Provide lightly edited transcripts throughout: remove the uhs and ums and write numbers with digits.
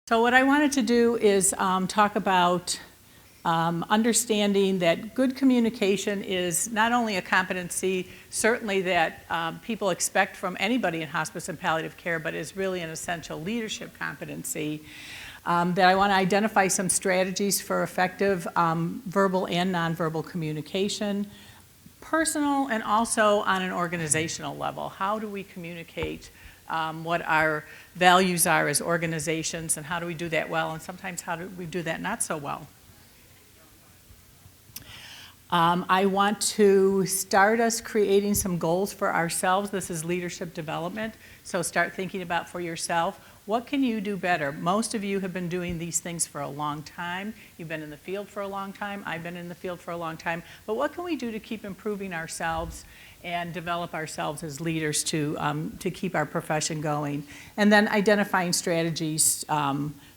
So what I wanted to do is talk about understanding that good communication is not only a competency, certainly that people expect from anybody in hospice and palliative care, but is really an essential leadership competency. That I want to identify some strategies for effective verbal and nonverbal communication, personal and also on an organizational level. How do we communicate what our values are as organizations, and how do we do that well, and sometimes how do we do that not so well? I want to start us creating some goals for ourselves. This is leadership development, so start thinking about for yourself, what can you do better? Most of you have been doing these things for a long time. You've been in the field for a long time. I've been in the field for a long time. But what can we do to keep improving ourselves and develop ourselves as leaders to keep our profession going? And then identifying strategies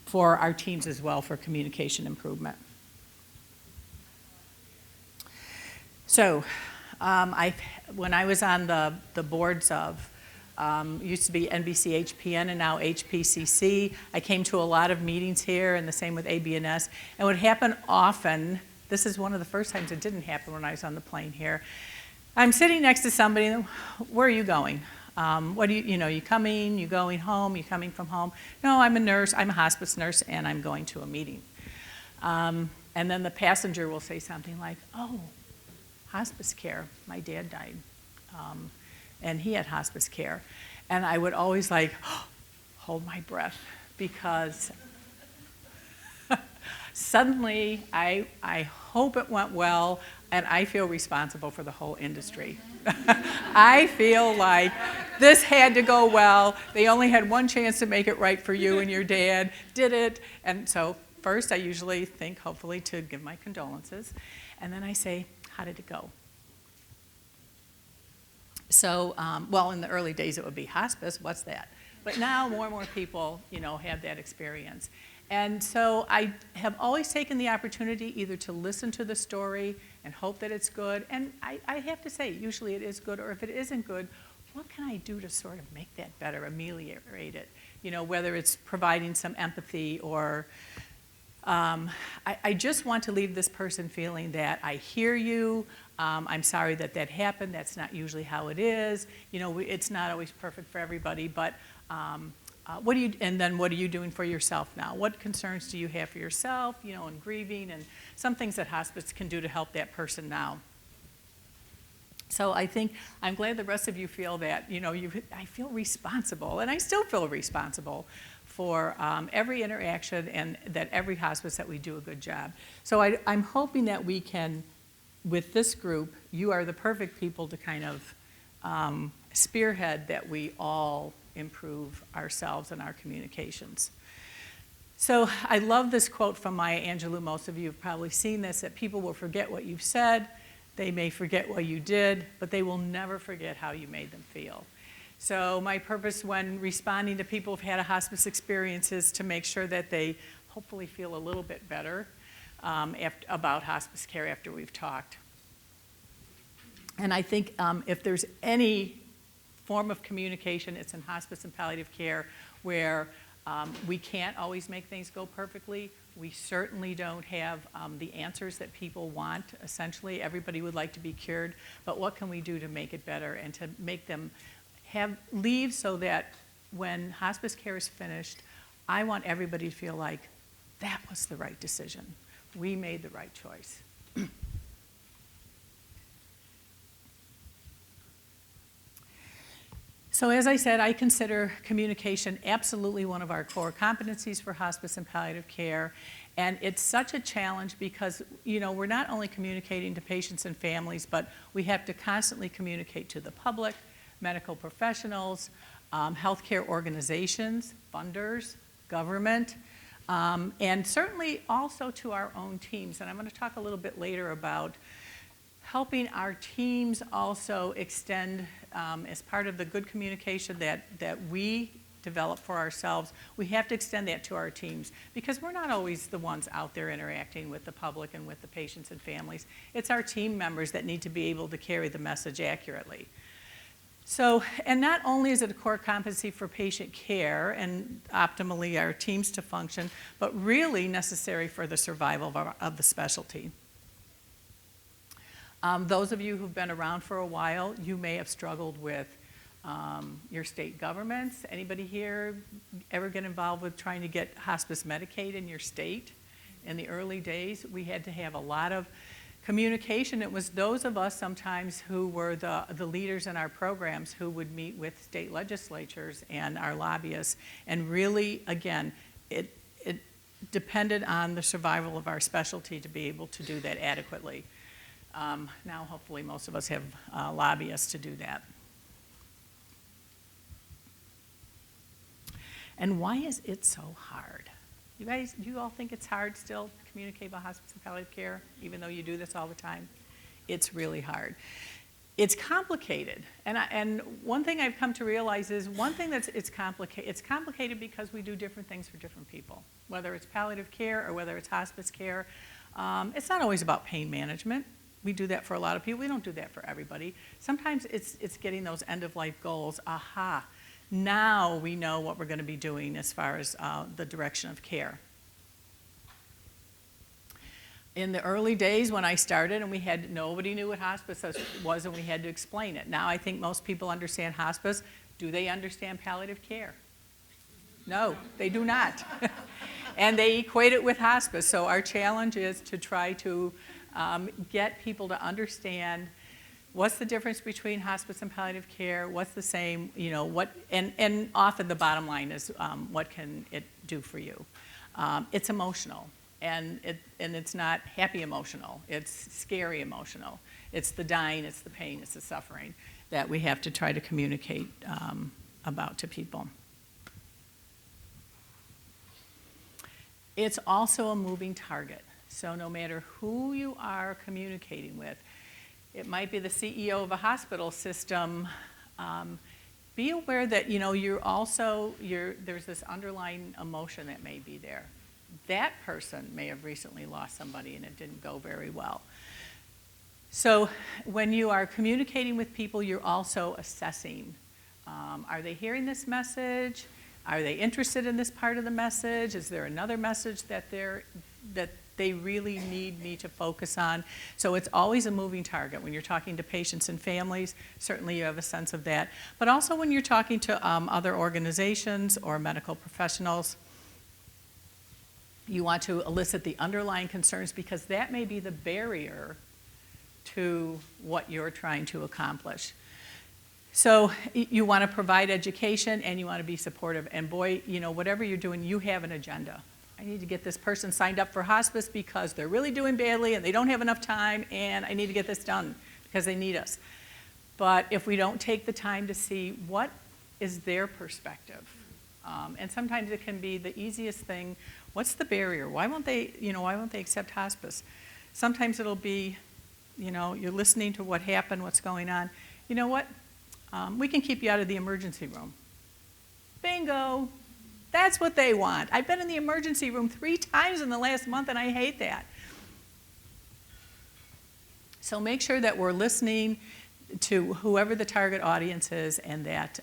for our teams as well for communication improvement. So when I was on the boards of, used to be NBC HPN and now HPCC, I came to a lot of meetings here, and the same with ABNS. And what happened often, this is one of the first times it didn't happen when I was on the plane here, I'm sitting next to somebody, and where are you going? What do you coming, you going home, you coming from home? No, I'm a nurse, I'm a hospice nurse, and I'm going to a meeting. And then the passenger will say something like, oh, hospice care, my dad died, and he had hospice care. And I would always hold my breath, because suddenly I hope it went well, and I feel responsible for the whole industry. I feel like this had to go well. They only had one chance to make it right for you, and your dad did it. And so first I usually think, hopefully, to give my condolences. And then I say, how did it go? So, well, in the early days it would be hospice, what's that? But now more and more people, have that experience. And so I have always taken the opportunity either to listen to the story and hope that it's good, and I have to say, usually it is good, or if it isn't good, what can I do to sort of make that better, ameliorate it? Whether it's providing some empathy or I just want to leave this person feeling that I hear you, I'm sorry that happened, that's not usually how it is, it's not always perfect for everybody, but what are you doing for yourself now? What concerns do you have for yourself, and grieving, and some things that hospice can do to help that person now. So I think I'm glad the rest of you feel that, I feel responsible, and I still feel responsible for every interaction, and that every hospice that we do a good job. So I'm hoping that we can, with this group, you are the perfect people to kind of spearhead that we all improve ourselves and our communications. So I love this quote from Maya Angelou. Most of you have probably seen this, that people will forget what you've said, they may forget what you did, but they will never forget how you made them feel. So my purpose when responding to people who've had a hospice experience is to make sure that they hopefully feel a little bit better about hospice care after we've talked. And I think if there's any form of communication, it's in hospice and palliative care, where we can't always make things go perfectly. We certainly don't have the answers that people want. Essentially, everybody would like to be cured, but what can we do to make it better and to make them leave so that when hospice care is finished, I want everybody to feel like that was the right decision. We made the right choice. So as I said, I consider communication absolutely one of our core competencies for hospice and palliative care. And it's such a challenge because, we're not only communicating to patients and families, but we have to constantly communicate to the public, medical professionals, healthcare organizations, funders, government, and certainly also to our own teams. And I'm going to talk a little bit later about helping our teams also extend, as part of the good communication that we develop for ourselves, we have to extend that to our teams, because we're not always the ones out there interacting with the public and with the patients and families. It's our team members that need to be able to carry the message accurately. So, and not only is it a core competency for patient care and optimally our teams to function, but really necessary for the survival of the specialty. Those of you who've been around for a while, you may have struggled with your state governments. Anybody here ever get involved with trying to get hospice Medicaid in your state? In the early days, we had to have a lot of communication. It was those of us sometimes who were the leaders in our programs who would meet with state legislatures and our lobbyists. And really, again, it depended on the survival of our specialty to be able to do that adequately. Now, hopefully, most of us have lobbyists to do that. And why is it so hard? You guys, do you all think it's hard still to communicate about hospice and palliative care, even though you do this all the time? It's really hard. It's complicated. And one thing I've come to realize is one thing it's complicated because we do different things for different people, whether it's palliative care or whether it's hospice care. It's not always about pain management. We do that for a lot of people. We don't do that for everybody. Sometimes it's getting those end-of-life goals. Aha. Now we know what we're going to be doing as far as the direction of care. In the early days when I started and nobody knew what hospice was and we had to explain it. Now I think most people understand hospice. Do they understand palliative care? No, they do not. And they equate it with hospice. So our challenge is to try to get people to understand what's the difference between hospice and palliative care, what's the same, and often the bottom line is what can it do for you. It's emotional, and it's not happy emotional, it's scary emotional. It's the dying, it's the pain, it's the suffering that we have to try to communicate about to people. It's also a moving target. So no matter who you are communicating with, it might be the CEO of a hospital system. Be aware that there's this underlying emotion that may be there. That person may have recently lost somebody and it didn't go very well. So when you are communicating with people, you're also assessing. Are they hearing this message? Are they interested in this part of the message? Is there another message that they really need me to focus on? So it's always a moving target. When you're talking to patients and families, certainly you have a sense of that. But also when you're talking to other organizations or medical professionals, you want to elicit the underlying concerns because that may be the barrier to what you're trying to accomplish. So you want to provide education and you want to be supportive. And boy, whatever you're doing, you have an agenda. I need to get this person signed up for hospice because they're really doing badly and they don't have enough time, and I need to get this done because they need us. But if we don't take the time to see what is their perspective, and sometimes it can be the easiest thing, what's the barrier? Why won't they accept hospice? Sometimes it'll be, you're listening to what happened, what's going on. You know what? We can keep you out of the emergency room. Bingo. That's what they want. I've been in the emergency room 3 times in the last month and I hate that. So make sure that we're listening to whoever the target audience is and that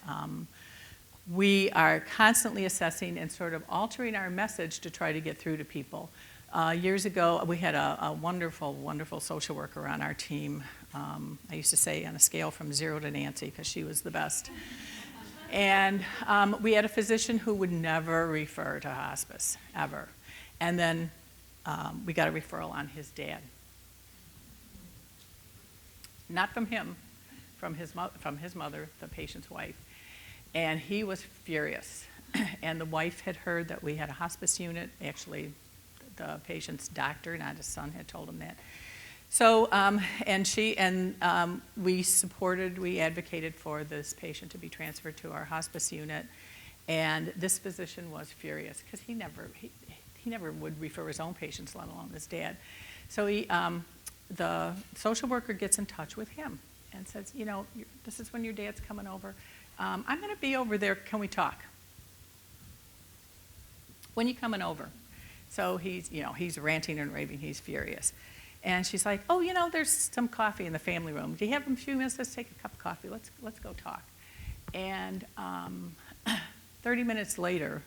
we are constantly assessing and sort of altering our message to try to get through to people. Years ago, we had a wonderful, wonderful social worker on our team. I used to say on a scale from 0 to Nancy because she was the best. And we had a physician who would never refer to hospice, ever. And then we got a referral on his dad. Not from him, from his mother, the patient's wife. And he was furious. And the wife had heard that we had a hospice unit. Actually, the patient's doctor, not his son, had told him that. So, we advocated for this patient to be transferred to our hospice unit. And this physician was furious because he never would refer his own patients, let alone his dad. So the social worker gets in touch with him and says, this is when your dad's coming over. I'm going to be over there. Can we talk? When you coming over? So he's ranting and raving. He's furious. And she's like, oh, you know, there's some coffee in the family room. Do you have a few minutes? Let's take a cup of coffee. Let's go talk. And 30 minutes later,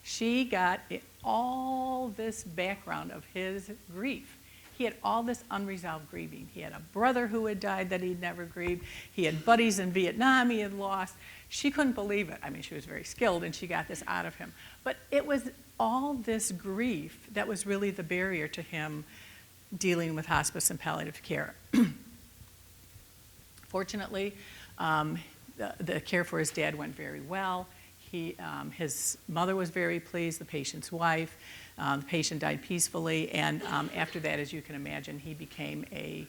she got all this background of his grief. He had all this unresolved grieving. He had a brother who had died that he'd never grieved. He had buddies in Vietnam he had lost. She couldn't believe it. I mean, she was very skilled, and she got this out of him. But it was all this grief that was really the barrier to him dealing with hospice and palliative care. Fortunately, the care for his dad went very well. His mother was very pleased, the patient's wife. The patient died peacefully, and after that, as you can imagine, he became a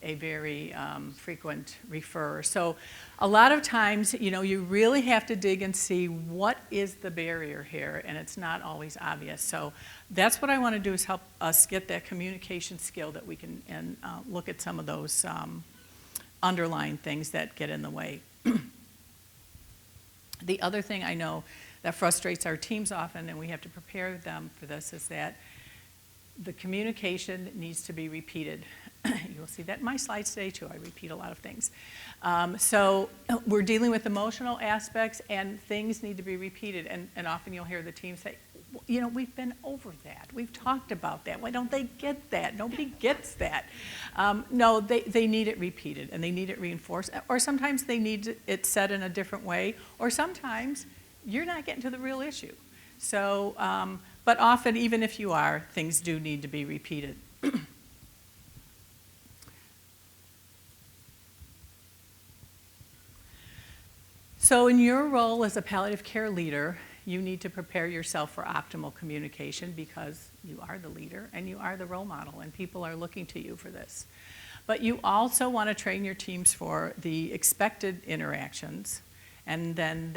very frequent referrer. So a lot of times, you know, you really have to dig and see what is the barrier here, and it's not always obvious. So that's what I want to do, is help us get that communication skill that we can, and look at some of those underlying things that get in the way. The other thing I know that frustrates our teams often, and we have to prepare them for this, is that the communication needs to be repeated. You'll see that in my slides today too. I repeat a lot of things. So we're dealing with emotional aspects, and things need to be repeated. And often you'll hear the team say, you know, we've been over that. We've talked about that. Why don't they get that? Nobody gets that. No, they need it repeated, and they need it reinforced. Or sometimes they need it said in a different way. Or sometimes you're not getting to the real issue. So, but often, even if you are, things do need to be repeated. So in your role as a palliative care leader, you need to prepare yourself for optimal communication, because you are the leader and you are the role model, and people are looking to you for this. But you also want to train your teams for the expected interactions, and then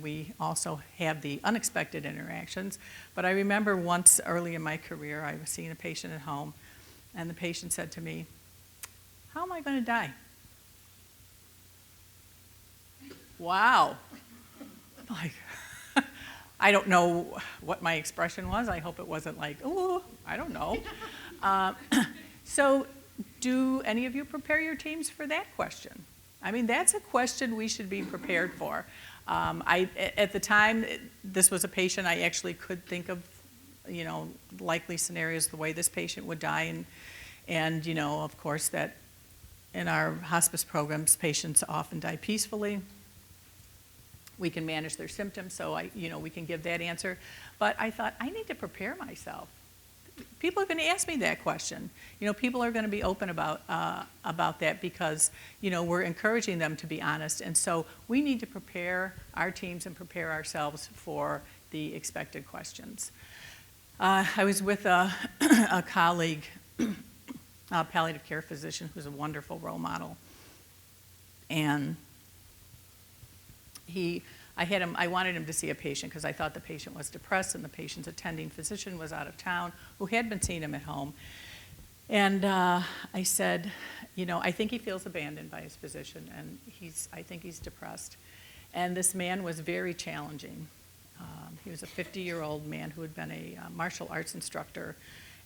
we also have the unexpected interactions. But I remember once early in my career, I was seeing a patient at home, and the patient said to me, "How am I going to die?" Wow. Like, I don't know what my expression was. I hope it wasn't like, oh, I don't know. So do any of you prepare your teams for that question? I mean, that's a question we should be prepared for. At the time, this was a patient, I actually could think of, you know, likely scenarios the way this patient would die. And you know, of course, that in our hospice programs, patients often die peacefully. We can manage their symptoms, so we can give that answer. But I thought, I need to prepare myself. People are going to ask me that question. You know, people are going to be open about that, because, you know, we're encouraging them to be honest. And so we need to prepare our teams and prepare ourselves for the expected questions. I was with a colleague, a palliative care physician who's a wonderful role model. And I wanted him to see a patient, because I thought the patient was depressed, and the patient's attending physician was out of town, who had been seeing him at home. And I said, you know, I think he feels abandoned by his physician, and I think he's depressed. And this man was very challenging. He was a 50-year-old man who had been a martial arts instructor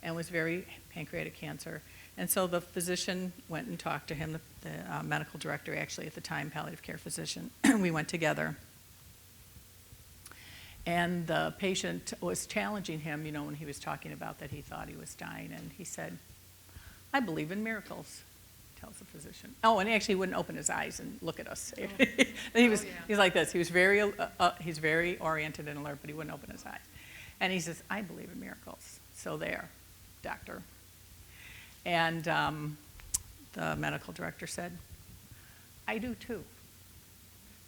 and was very pancreatic cancer. And so the physician went and talked to him, the medical director actually at the time, palliative care physician. We went together. And the patient was challenging him, you know, when he was talking about that he thought he was dying. And he said, "I believe in miracles," tells the physician. Oh, and he actually wouldn't open his eyes and look at us. He's like this. He was he's very oriented and alert, but he wouldn't open his eyes. And he says, "I believe in miracles." So there, doctor. And the medical director said, "I do too,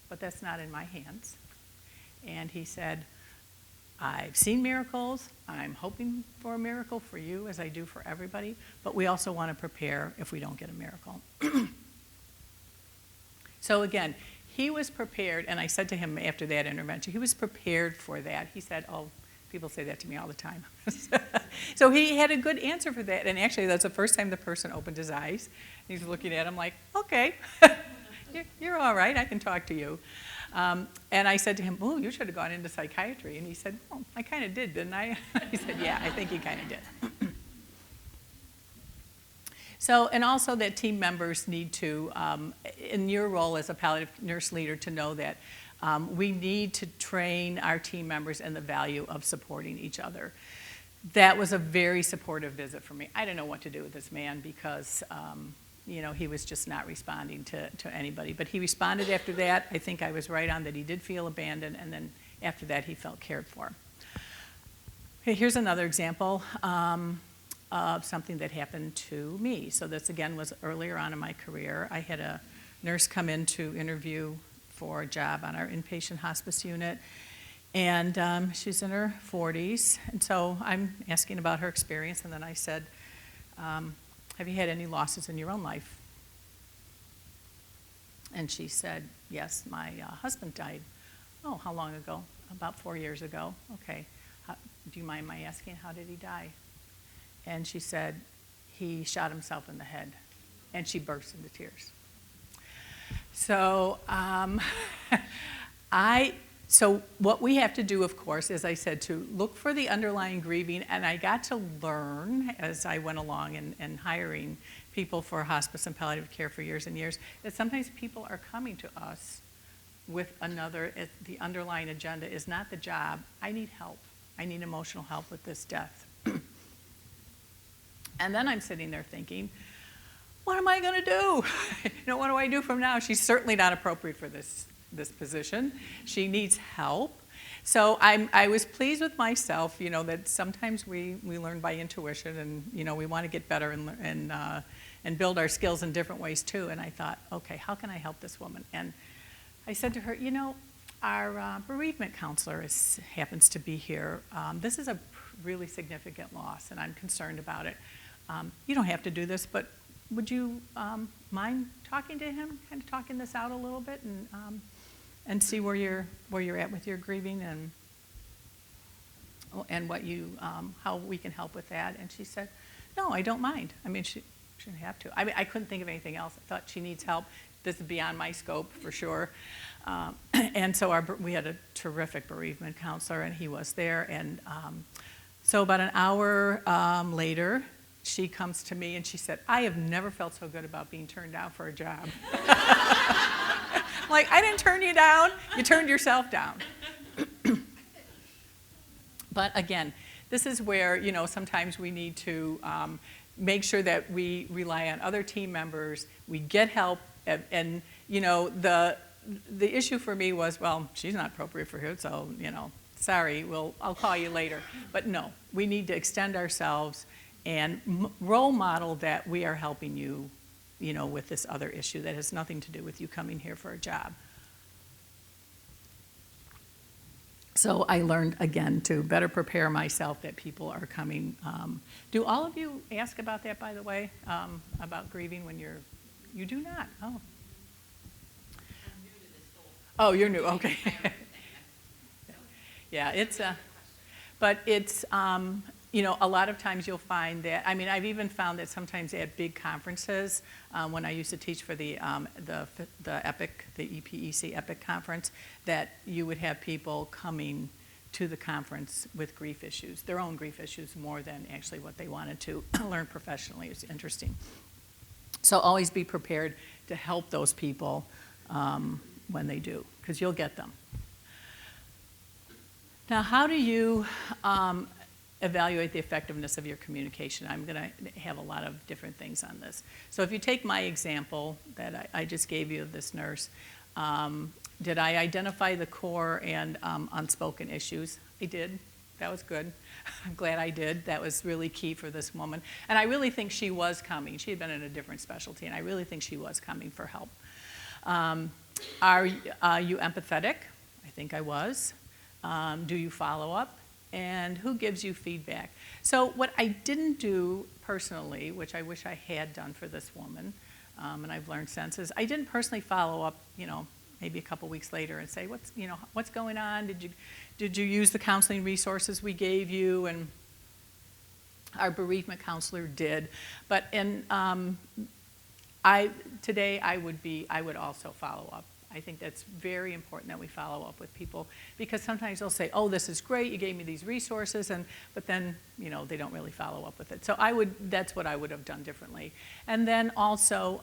but that's not in my hands." And he said, "I've seen miracles. I'm hoping for a miracle for you, as I do for everybody, but we also want to prepare if we don't get a miracle." So again, he was prepared, and I said to him after that intervention, he was prepared for that. He said, "Oh, people say that to me all the time." So he had a good answer for that, and actually that's the first time the person opened his eyes. He's looking at him like, "Okay, you're all right, I can talk to you." And I said to him, "Oh, you should have gone into psychiatry." And he said, "Well, I kind of did, didn't I?" He said, "Yeah, I think you kind of did." So, and also that team members need to, in your role as a palliative nurse leader, to know that we need to train our team members in the value of supporting each other. That was a very supportive visit for me. I didn't know what to do with this man because, you know, he was just not responding to anybody. But he responded after that. I think I was right on that he did feel abandoned, and then after that he felt cared for. Okay, here's another example of something that happened to me. So this again was earlier on in my career. I had a nurse come in to interview for a job on our inpatient hospice unit, and she's in her 40s, and so I'm asking about her experience, and then I said, have you had any losses in your own life? And she said, yes, my husband died. Oh, how long ago? About 4 years ago. Okay. Do you mind my asking, how did he die? And she said, he shot himself in the head. And she burst into tears. So so what we have to do, of course, as I said, to look for the underlying grieving, and I got to learn as I went along in hiring people for hospice and palliative care for years and years, that sometimes people are coming to us with the underlying agenda is not the job. I need help. I need emotional help with this death. And then I'm sitting there thinking, what am I going to do? You know, what do I do from now? She's certainly not appropriate for this position. She needs help. So I was pleased with myself, you know, that sometimes we learn by intuition, and, you know, we want to get better and build our skills in different ways too. And I thought, okay, how can I help this woman? And I said to her, you know, our bereavement counselor happens to be here. This is a really significant loss, and I'm concerned about it. You don't have to do this, but would you mind talking to him, kind of talking this out a little bit, and see where you're at with your grieving, and what how we can help with that? And she said, no, I don't mind. I mean, she shouldn't have to. I mean, I couldn't think of anything else. I thought she needs help. This is beyond my scope for sure. And so we had a terrific bereavement counselor, and he was there. And so about an hour later, she comes to me and she said, I have never felt so good about being turned down for a job. Like, I didn't turn you down, you turned yourself down. But again, this is where, you know, sometimes we need to make sure that we rely on other team members, we get help, and you know, the issue for me was, well, she's not appropriate for here, so, you know, sorry, I'll call you later. But no, we need to extend ourselves and role model that we are helping you, you know, with this other issue that has nothing to do with you coming here for a job. So I learned, again, to better prepare myself that people are coming. Do all of you ask about that, by the way, about grieving when you do not? Oh. I'm new to this whole. Oh, you're new, okay. Yeah, but it's, you know, a lot of times you'll find that, I mean, I've even found that sometimes at big conferences, when I used to teach for the EPIC, the EPEC EPIC conference, that you would have people coming to the conference with grief issues, their own grief issues, more than actually what they wanted to learn professionally. It's interesting. So always be prepared to help those people when they do, because you'll get them. Now, how do you evaluate the effectiveness of your communication? I'm going to have a lot of different things on this. So if you take my example that I just gave you of this nurse, did I identify the core and unspoken issues? I did. That was good. I'm glad I did. That was really key for this woman. And I really think she was coming. She had been in a different specialty, and I really think she was coming for help. Are you empathetic? I think I was. Do you follow up? And who gives you feedback? So what I didn't do personally, which I wish I had done for this woman, and I've learned since, is I didn't personally follow up, you know, maybe a couple weeks later and say, what's going on? Did you use the counseling resources we gave you? And our bereavement counselor did. But today I would also follow up. I think that's very important that we follow up with people, because sometimes they'll say, oh, this is great, you gave me these resources, but then, you know, they don't really follow up with it. So that's what I would have done differently. And then also,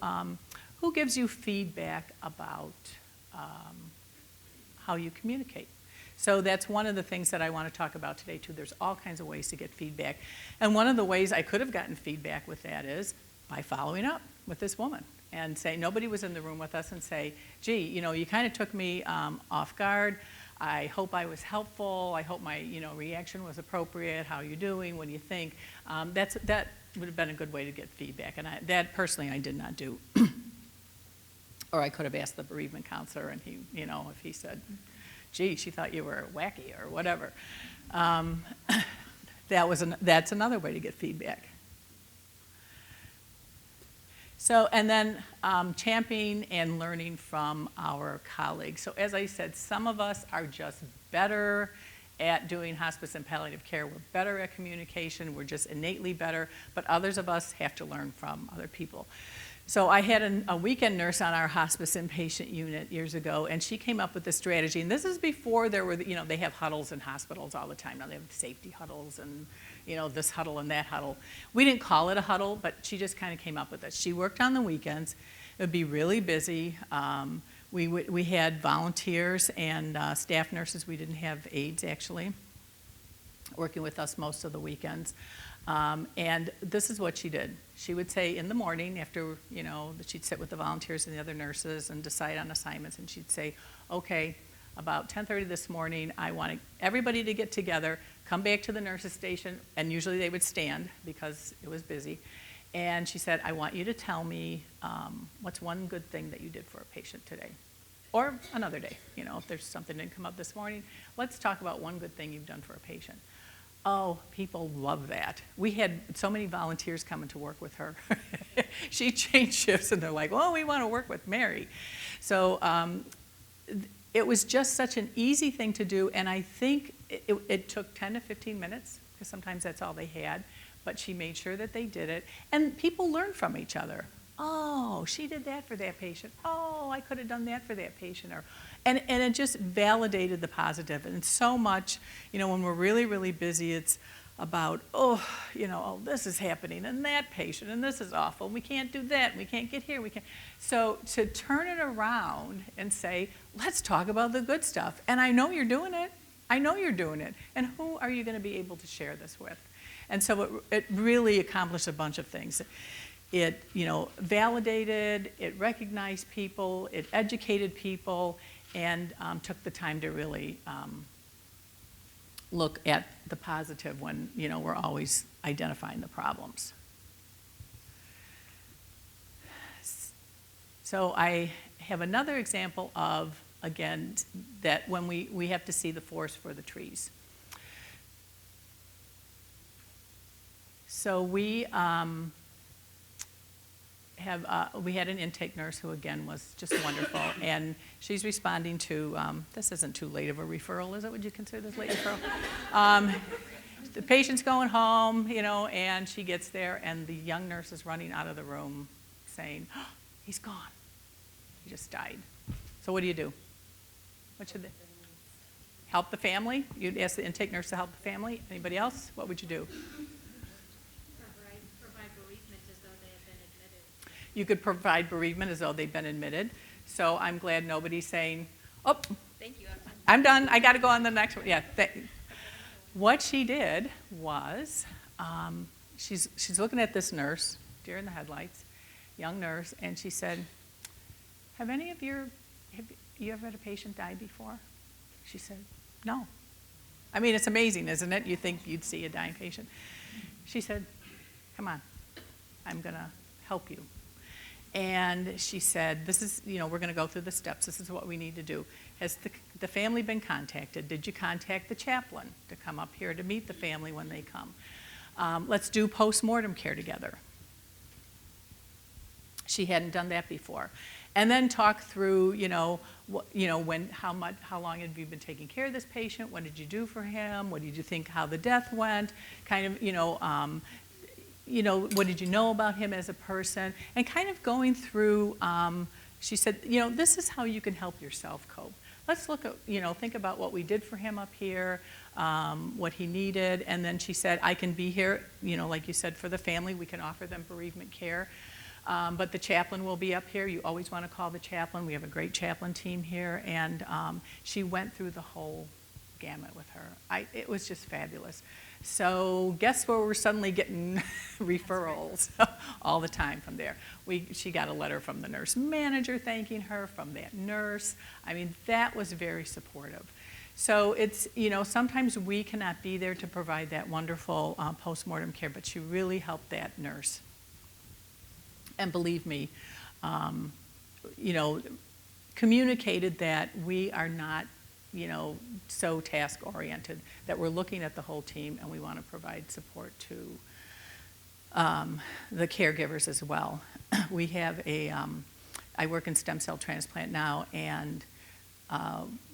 who gives you feedback about how you communicate? So that's one of the things that I want to talk about today too. There's all kinds of ways to get feedback. And one of the ways I could have gotten feedback with that is by following up with this woman and say, nobody was in the room with us, and say, gee, you know, you kind of took me off guard. I hope I was helpful. I hope my, you know, reaction was appropriate. How are you doing? What do you think? That would have been a good way to get feedback. And that personally I did not do. Or I could have asked the bereavement counselor, and he, you know, if he said, gee, she thought you were wacky or whatever. That's another way to get feedback. So, and then championing and learning from our colleagues. So as I said, some of us are just better at doing hospice and palliative care. We're better at communication. We're just innately better. But others of us have to learn from other people. So I had a weekend nurse on our hospice inpatient unit years ago, and she came up with this strategy. And this is before there were, you know, they have huddles in hospitals all the time. Now they have safety huddles and, you know, this huddle and that huddle. We didn't call it a huddle, but she just kind of came up with it. She worked on the weekends. It would be really busy. We had volunteers and staff nurses. We didn't have aides, actually, working with us most of the weekends. And this is what she did. She would say in the morning after, you know, that she'd sit with the volunteers and the other nurses and decide on assignments, and she'd say, okay, about 10:30 this morning, I want everybody to get together, come back to the nurses station, and usually they would stand because it was busy. And she said, I want you to tell me what's one good thing that you did for a patient today. Or another day, you know, if there's something that didn't come up this morning, let's talk about one good thing you've done for a patient. Oh, people love that. We had so many volunteers coming to work with her. She changed shifts, and they're like, well, we want to work with Mary. So it was just such an easy thing to do, and I think it took 10 to 15 minutes, because sometimes that's all they had, but she made sure that they did it, and people learn from each other. Oh, she did that for that patient. Oh, I could have done that for that patient. And it just validated the positive. And so much, you know, when we're really, really busy, it's about, oh, you know, oh, this is happening, and that patient, and this is awful, and we can't do that, and we can't get here, we can't. So to turn it around and say, let's talk about the good stuff. And I know you're doing it. I know you're doing it. And who are you going to be able to share this with? And so it really accomplished a bunch of things. It, you know, validated, it recognized people, it educated people, and took the time to really look at the positive when, you know, we're always identifying the problems. So I have another example of, again, that when we have to see the forest for the trees. So we had an intake nurse who, again, was just wonderful, and she's responding to, this isn't too late of a referral, is it? Would you consider this late referral? The patient's going home, you know, and she gets there, and the young nurse is running out of the room saying, oh, he's gone. He just died. So what do? What should they? Help the family? You'd ask the intake nurse to help the family? Anybody else? What would you do? You could provide bereavement as though they've been admitted. So I'm glad nobody's saying, oh, thank you, I'm done. I got to go on the next one. Yeah. What she did was, she's looking at this nurse, deer in the headlights, young nurse, and she said, have you ever had a patient die before? She said, no. I mean, it's amazing, isn't it? You think you'd see a dying patient. She said, come on, I'm going to help you. And she said, this is, you know, we're going to go through the steps. This is what we need to do. Has the family been contacted? Did you contact the chaplain to come up here to meet the family when they come? Let's do post-mortem care together. She hadn't done that before. And then talk through, how long have you been taking care of this patient? What did you do for him? What did you think how the death went? Kind of, what did you know about him as a person? And kind of going through, she said, this is how you can help yourself cope. Let's look at, think about what we did for him up here, what he needed. And then she said, I can be here, like you said, for the family. We can offer them bereavement care. But the chaplain will be up here. You always want to call the chaplain. We have a great chaplain team here. And she went through the whole gamut with her. It was just fabulous. So guess where we're suddenly getting referrals all the time from there. She got a letter from the nurse manager thanking her, from that nurse. I mean, that was very supportive. So it's, sometimes we cannot be there to provide that wonderful postmortem care, but she really helped that nurse. And believe me, communicated that we are not, so task-oriented, that we're looking at the whole team and we want to provide support to the caregivers as well. We have I work in stem cell transplant now, and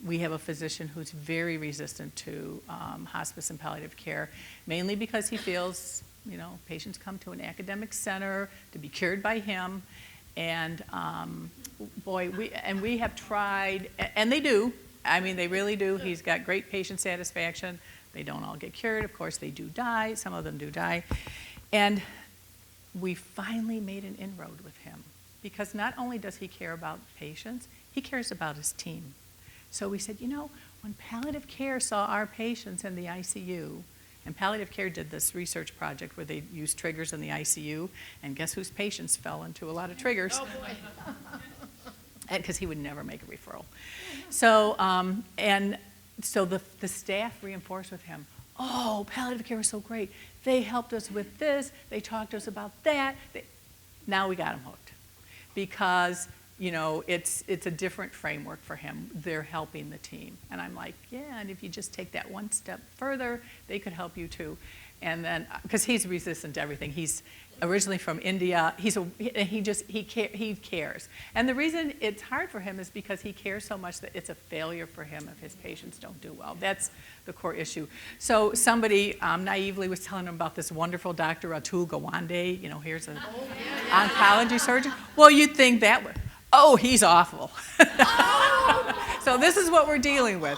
we have a physician who's very resistant to hospice and palliative care, mainly because he feels, patients come to an academic center to be cured by him, and we have tried, and they do. I mean, they really do. He's got great patient satisfaction. They don't all get cured. Of course, they do die. Some of them do die. And we finally made an inroad with him, because not only does he care about patients, he cares about his team. So we said, when palliative care saw our patients in the ICU, and palliative care did this research project where they used triggers in the ICU, and guess whose patients fell into a lot of triggers? Oh, boy. Because he would never make a referral. So, the staff reinforced with him, oh, palliative care was so great. They helped us with this. They talked to us about that. Now we got him hooked, because it's a different framework for him. They're helping the team. And I'm like, yeah, and if you just take that one step further, they could help you too. And then, because he's resistant to everything. He's originally from India. He cares. And the reason it's hard for him is because he cares so much that it's a failure for him if his patients don't do well. That's the core issue. So somebody naively was telling him about this wonderful Dr. Atul Gawande. Here's an oncology surgeon. Well, you'd think that would, he's awful. So this is what we're dealing with.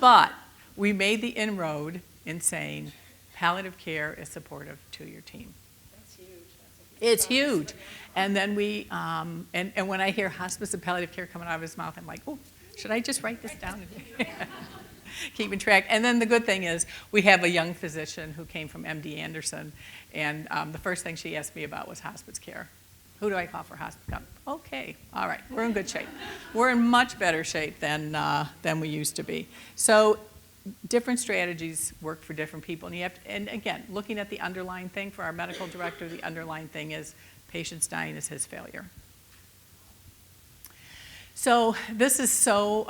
But we made the inroad in saying palliative care is supportive to your team. That's huge. It's huge. And then and when I hear hospice and palliative care coming out of his mouth, I'm like, should I just write this down? Keeping track. And then the good thing is we have a young physician who came from MD Anderson, and the first thing she asked me about was hospice care. Who do I call for hospice care? Okay, all right, we're in good shape. We're in much better shape than we used to be. So different strategies work for different people. And again, looking at the underlying thing for our medical director, the underlying thing is patients dying is his failure. So this is so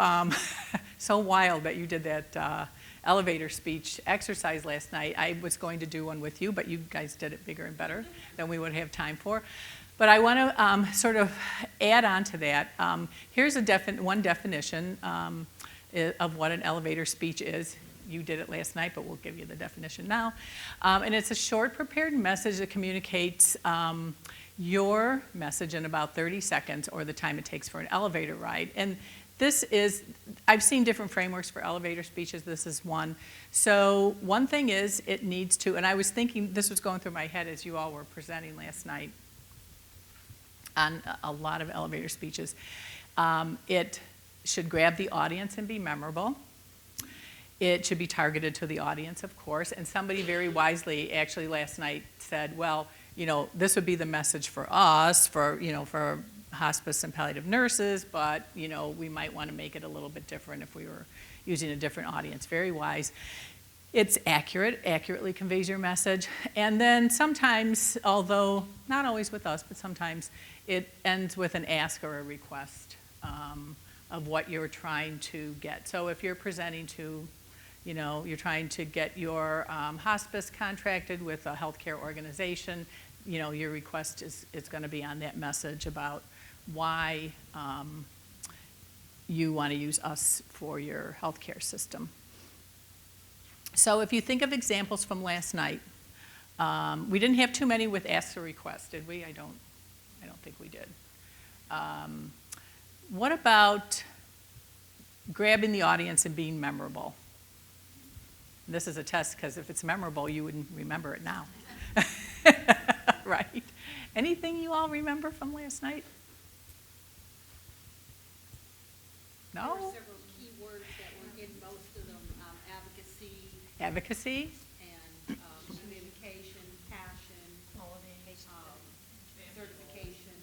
wild that you did that elevator speech exercise last night. I was going to do one with you, but you guys did it bigger and better than we would have time for. But I want to sort of add on to that. Here's one definition of what an elevator speech is. You did it last night, but we'll give you the definition now. And it's a short prepared message that communicates your message in about 30 seconds, or the time it takes for an elevator ride. And I've seen different frameworks for elevator speeches. This is one. So one thing is it needs to, and I was thinking, this was going through my head as you all were presenting last night on a lot of elevator speeches. It should grab the audience and be memorable. It should be targeted to the audience, of course. And somebody very wisely actually last night said, well, this would be the message for us, for hospice and palliative nurses, but, we might want to make it a little bit different if we were using a different audience. Very wise. It's accurately conveys your message. And then sometimes, although not always with us, but sometimes it ends with an ask or a request of what you're trying to get. So if you're presenting to, you're trying to get your hospice contracted with a healthcare organization, your request is going to be on that message about why you want to use us for your healthcare system. So if you think of examples from last night, we didn't have too many with ask or request, did we? I don't think we did. What about grabbing the audience and being memorable? This is a test because if it's memorable, you wouldn't remember it now. Right? Anything you all remember from last night? There No? were several key words that were in most of them, advocacy Advocacy, and communication, passion, certification.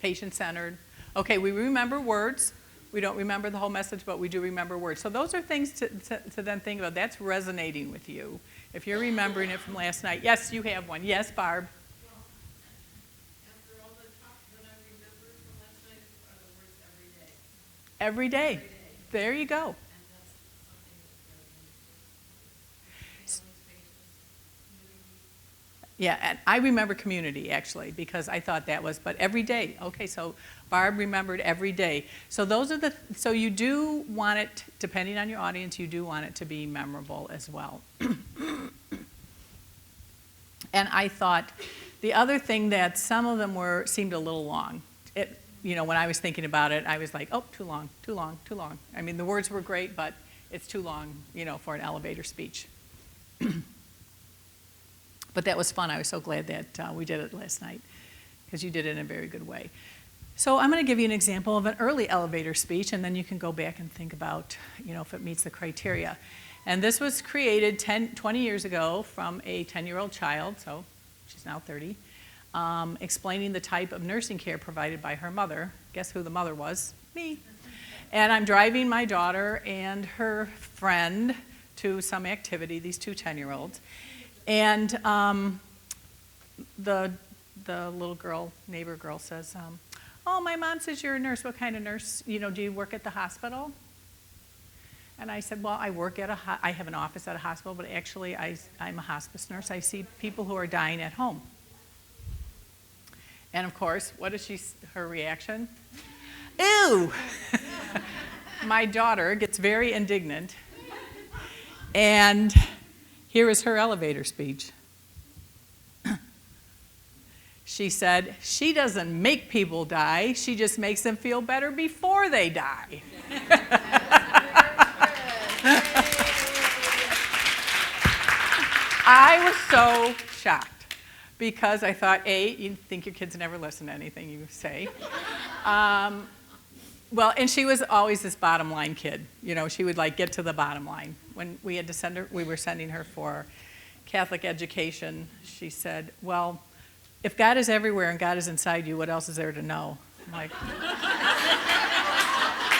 patient-centered. Okay, we remember words. We don't remember the whole message, but we do remember words. So those are things to then think about. That's resonating with you. If you're remembering it from last night. Yes, you have one. Yes, Barb? After all the talk, what I remember from last night are the words every day. Every day. Every day. There you go. And that's something that's very families, patients, community. Yeah, and I remember community, actually, because I thought that was, but every day. Okay, so Barb remembered every day. So those are so you do want it, depending on your audience, you do want it to be memorable as well. And I thought the other thing that some of them seemed a little long. When I was thinking about it, I was like, oh, too long, too long, too long. I mean, the words were great, but it's too long, for an elevator speech. But that was fun. I was so glad that we did it last night because you did it in a very good way. So I'm going to give you an example of an early elevator speech, and then you can go back and think about, if it meets the criteria. And this was created 20 years ago from a 10-year-old child, so she's now 30, explaining the type of nursing care provided by her mother. Guess who the mother was? Me. And I'm driving my daughter and her friend to some activity, these two 10-year-olds. And the little girl, neighbor girl says, oh, my mom says you're a nurse. What kind of nurse? Do you work at the hospital? And I said, well, I work at I have an office at a hospital, but actually I'm a hospice nurse. I see people who are dying at home. And of course, what is her reaction? Ew! My daughter gets very indignant. And here is her elevator speech. She said, she doesn't make people die, she just makes them feel better before they die. I was so shocked because I thought, you think your kids never listen to anything you say. Well, and she was always this bottom line kid. She would get to the bottom line. When we had to send her, we were sending her for Catholic education, she said, well, if God is everywhere and God is inside you, what else is there to know? I'm like,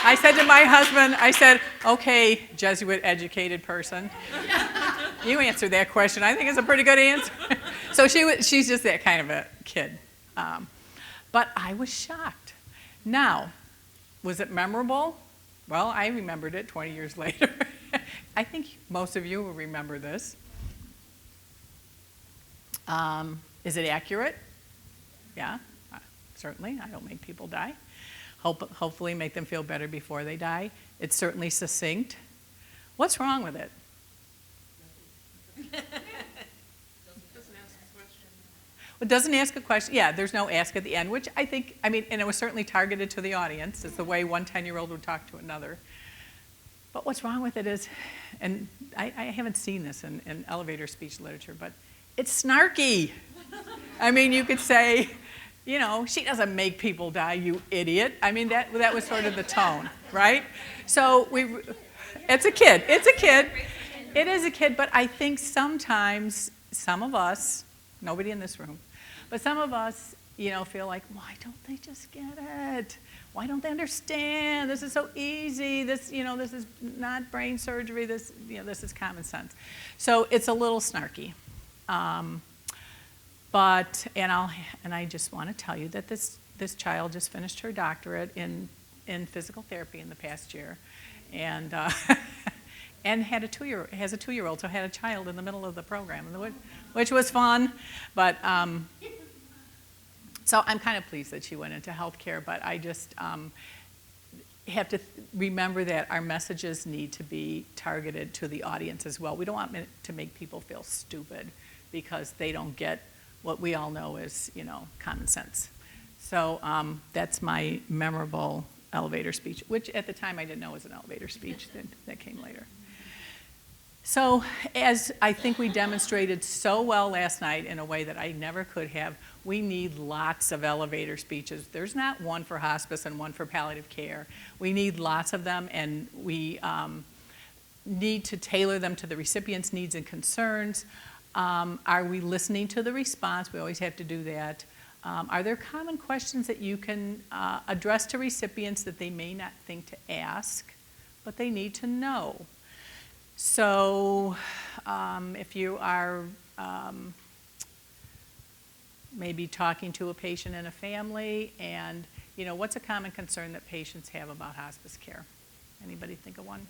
I said to my husband, okay, Jesuit educated person, you answered that question. I think it's a pretty good answer. So she's just that kind of a kid. But I was shocked. Now, was it memorable? Well, I remembered it 20 years later. I think most of you will remember this. Is it accurate? Yeah, certainly. I don't make people die. Hopefully make them feel better before they die. It's certainly succinct. What's wrong with it? Doesn't ask a question. It doesn't ask a question. Yeah, there's no ask at the end, which and it was certainly targeted to the audience. It's the way one 10-year-old would talk to another. But what's wrong with it is, and I haven't seen this in elevator speech literature, but it's snarky. You could say, she doesn't make people die, you idiot. That was sort of the tone, right? So it's a kid. It's a kid. It is a kid, but I think sometimes some of us, nobody in this room, but some of us, feel like, why don't they just get it? Why don't they understand? This is so easy. This is not brain surgery. This is common sense. So it's a little snarky. But I just want to tell you that this child just finished her doctorate in physical therapy in the past year, and and has a 2-year-old, so had a child in the middle of the program, which was fun. But so I'm kind of pleased that she went into healthcare, but I just have to remember that our messages need to be targeted to the audience as well. We don't want to make people feel stupid because they don't get what we all know is, common sense. So that's my memorable elevator speech, which at the time I didn't know was an elevator speech. That came later. So as I think we demonstrated so well last night in a way that I never could have, we need lots of elevator speeches. There's not one for hospice and one for palliative care. We need lots of them, and we need to tailor them to the recipient's needs and concerns. Are we listening to the response? We always have to do that. Are there common questions that you can address to recipients that they may not think to ask, but they need to know? So if you are maybe talking to a patient in a family, and what's a common concern that patients have about hospice care? Anybody think of one?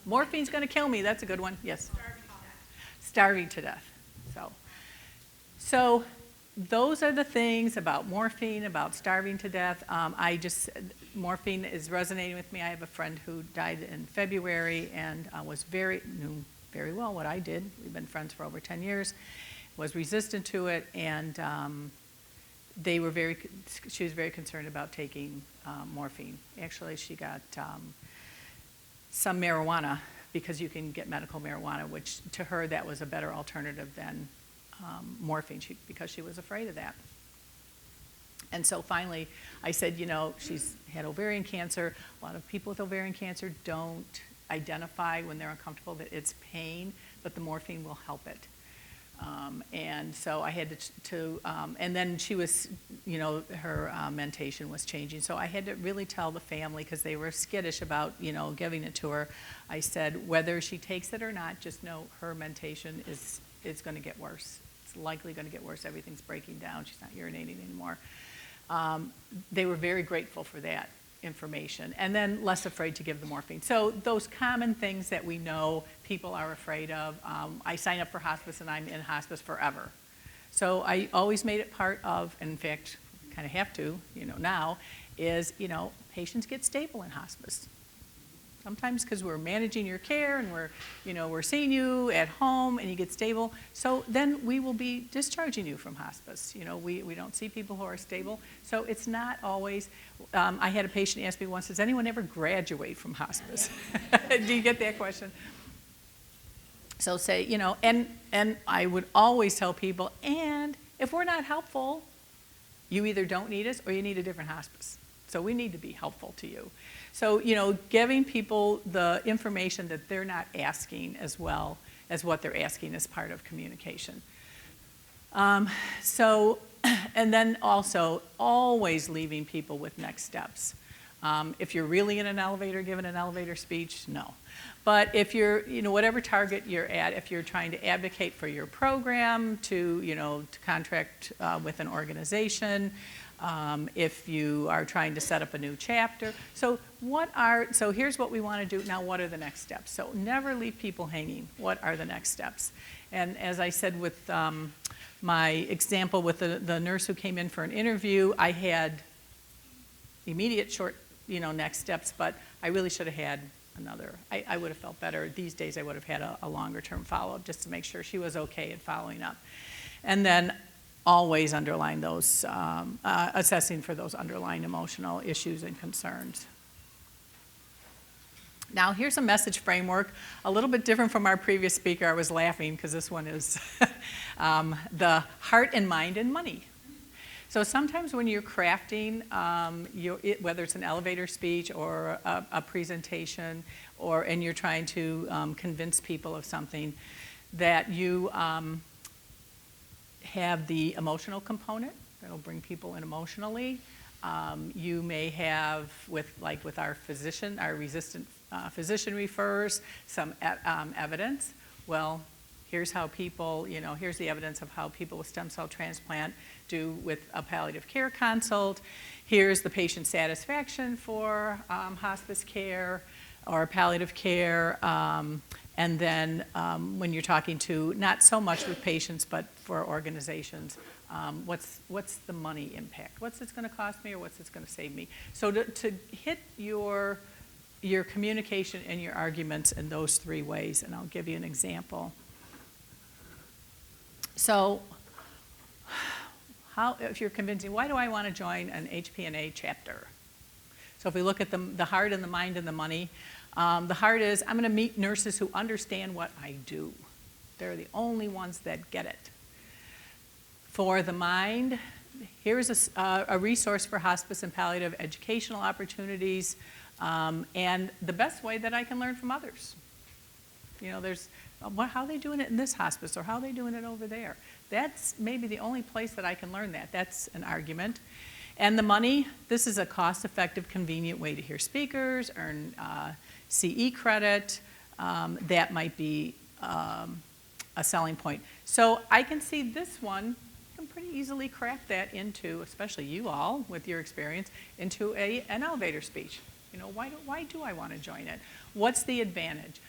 Morphine's going to kill me. That's a good one. Yes. Starving to death. So those are the things about morphine, about starving to death. Morphine is resonating with me. I have a friend who died in February and knew very well what I did. We've been friends for over 10 years, was resistant to it, and she was very concerned about taking morphine. Actually, she got some marijuana, because you can get medical marijuana, which to her that was a better alternative than morphine, because she was afraid of that. And so finally I said, she's had ovarian cancer. A lot of people with ovarian cancer don't identify when they're uncomfortable that it's pain, but the morphine will help it. And so I had to and then she was, her mentation was changing. So I had to really tell the family, because they were skittish about, giving it to her. I said, whether she takes it or not, just know her mentation is going to get worse. It's likely going to get worse. Everything's breaking down. She's not urinating anymore. They were very grateful for that information, and then less afraid to give the morphine. So those common things that we know people are afraid of. I signed up for hospice, and I'm in hospice forever. So I always made it part of, and in fact, kind of have to, now, is, patients get stable in hospice. Sometimes because we're managing your care, and we're seeing you at home, and you get stable. So then we will be discharging you from hospice. We don't see people who are stable. So it's not always. I had a patient ask me once, does anyone ever graduate from hospice? Do you get that question? So say, and I would always tell people, and if we're not helpful, you either don't need us or you need a different hospice. So we need to be helpful to you. So, giving people the information that they're not asking as well as what they're asking as part of communication. And then also always leaving people with next steps. If you're really in an elevator, giving an elevator speech, no. But if you're, whatever target you're at, if you're trying to advocate for your program, to contract with an organization, if you are trying to set up a new chapter. So here's what we want to do. Now, what are the next steps? So never leave people hanging. What are the next steps? And as I said with my example with the nurse who came in for an interview, I had immediate short, next steps, but I really should have had another. I would have felt better. These days I would have had a longer term follow-up just to make sure she was okay at following up. And then always underline those, assessing for those underlying emotional issues and concerns. Now here's a message framework, a little bit different from our previous speaker. I was laughing because this one is the heart and mind and money. So sometimes when you're crafting, whether it's an elevator speech or a presentation, and you're trying to convince people of something, that you have the emotional component that'll bring people in emotionally. You may have, with our physician, our resistant physician refers, some evidence. Well, here's how people, here's the evidence of how people with stem cell transplant do with a palliative care consult. Here's the patient satisfaction for hospice care or palliative care. And then when you're talking to, not so much with patients, but for organizations, what's the money impact? What's it going to cost me, or what's it going to save me? So to hit your communication and your arguments in those three ways, and I'll give you an example. So if you're convincing, why do I want to join an HPNA chapter? So if we look at the heart and the mind and the money, the heart is, I'm going to meet nurses who understand what I do. They're the only ones that get it. For the mind, here's a resource for hospice and palliative educational opportunities, and the best way that I can learn from others. You know, there's, how are they doing it in this hospice, or how are they doing it over there? That's maybe the only place that I can learn that. That's an argument. And the money, this is a cost-effective, convenient way to hear speakers, earn CE credit. That might be a selling point. So I can see this one, you can pretty easily craft that into, especially you all with your experience, into an elevator speech. You know, why do I want to join it? What's the advantage?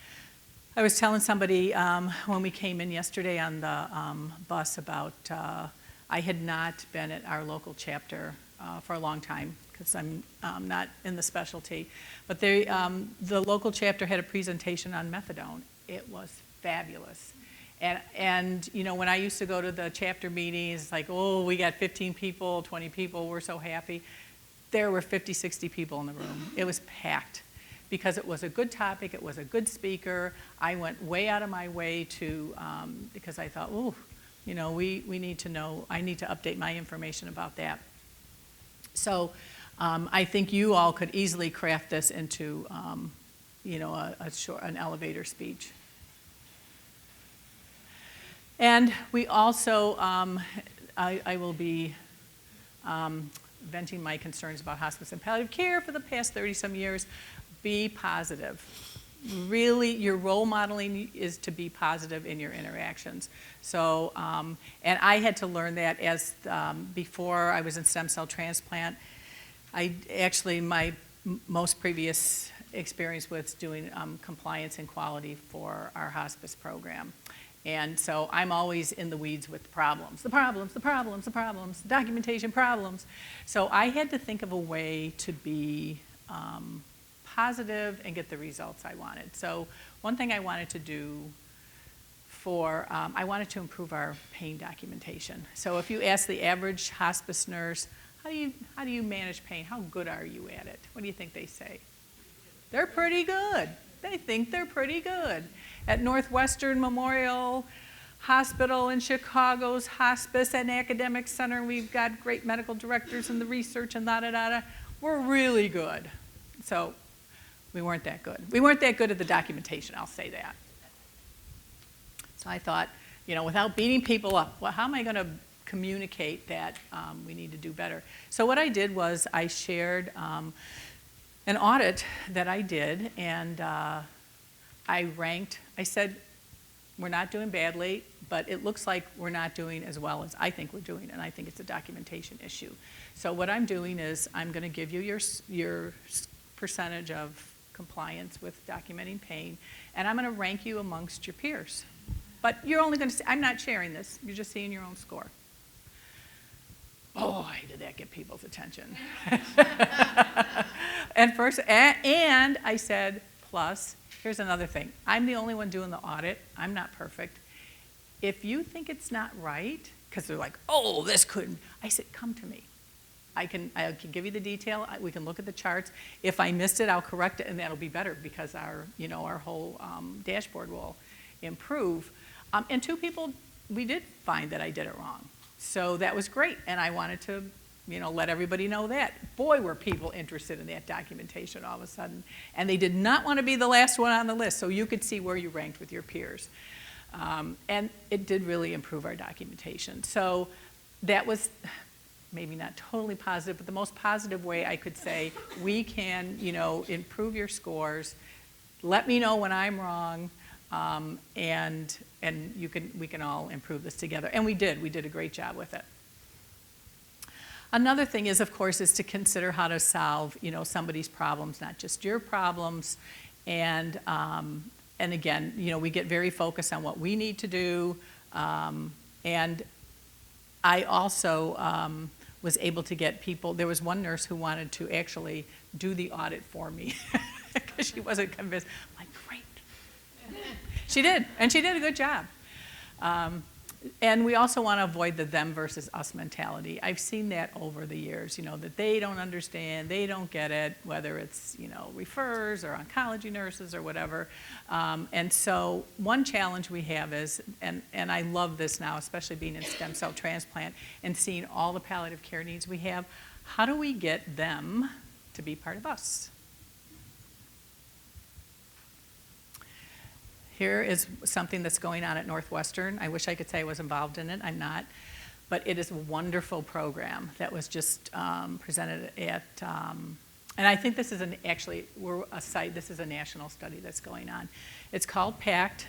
I was telling somebody when we came in yesterday on the bus about I had not been at our local chapter for a long time because I'm not in the specialty. But the local chapter had a presentation on methadone. It was fabulous. And you know, when I used to go to the chapter meetings, like, oh, we got 15 people, 20 people, we're so happy. There were 50, 60 people in the room. It was packed because it was a good topic, it was a good speaker. I went way out of my way to, because I thought, oh, you know, we need to know, I need to update my information about that. So I think you all could easily craft this into, you know, an elevator speech. And we also, I will be venting my concerns about hospice and palliative care for the past 30-some years. Be positive. Really, your role modeling is to be positive in your interactions. So, and I had to learn that as before I was in stem cell transplant. My most previous experience was doing compliance and quality for our hospice program. And so I'm always in the weeds with the problems, documentation problems. So I had to think of a way to be positive and get the results I wanted. So one thing I wanted to do I wanted to improve our pain documentation. So if you ask the average hospice nurse, how do you manage pain? How good are you at it? What do you think they say? They're pretty good. They think they're pretty good. At Northwestern Memorial Hospital in Chicago's hospice and academic center, we've got great medical directors in the research and da-da-da-da. We're really good. So we weren't that good. We weren't that good at the documentation, I'll say that. So I thought, you know, without beating people up, well, how am I going to communicate that we need to do better? So what I did was I shared an audit that I did, and I ranked, I said, we're not doing badly, but it looks like we're not doing as well as I think we're doing, and I think it's a documentation issue. So what I'm doing is I'm going to give you your percentage of compliance with documenting pain, and I'm going to rank you amongst your peers. But you're only going to see, I'm not sharing this, you're just seeing your own score. Boy, did that get people's attention. And I said, plus, here's another thing. I'm the only one doing the audit. I'm not perfect. If you think it's not right, because they're like, oh, this couldn't, I said, come to me. I can give you the detail. We can look at the charts. If I missed it, I'll correct it, and that'll be better because our whole dashboard will improve. And two people, we did find that I did it wrong. So that was great, and I wanted to, let everybody know that. Boy, were people interested in that documentation all of a sudden. And they did not want to be the last one on the list, so you could see where you ranked with your peers. And it did really improve our documentation. So that was maybe not totally positive, but the most positive way I could say, we can, improve your scores. Let me know when I'm wrong, and we can all improve this together. And we did a great job with it. Another thing is, of course, is to consider how to solve, somebody's problems, not just your problems. And again, we get very focused on what we need to do. And I also was able to get people, there was one nurse who wanted to actually do the audit for me because she wasn't convinced. I'm like, great. She did, and she did a good job. And we also want to avoid the them versus us mentality. I've seen that over the years, that they don't understand, they don't get it, whether it's, refers or oncology nurses or whatever. And so one challenge we have is, and I love this now, especially being in stem cell transplant and seeing all the palliative care needs we have, how do we get them to be part of us? Here is something that's going on at Northwestern. I wish I could say I was involved in it. I'm not. But it is a wonderful program that was just presented at, and I think this is this is a national study that's going on. It's called Pact,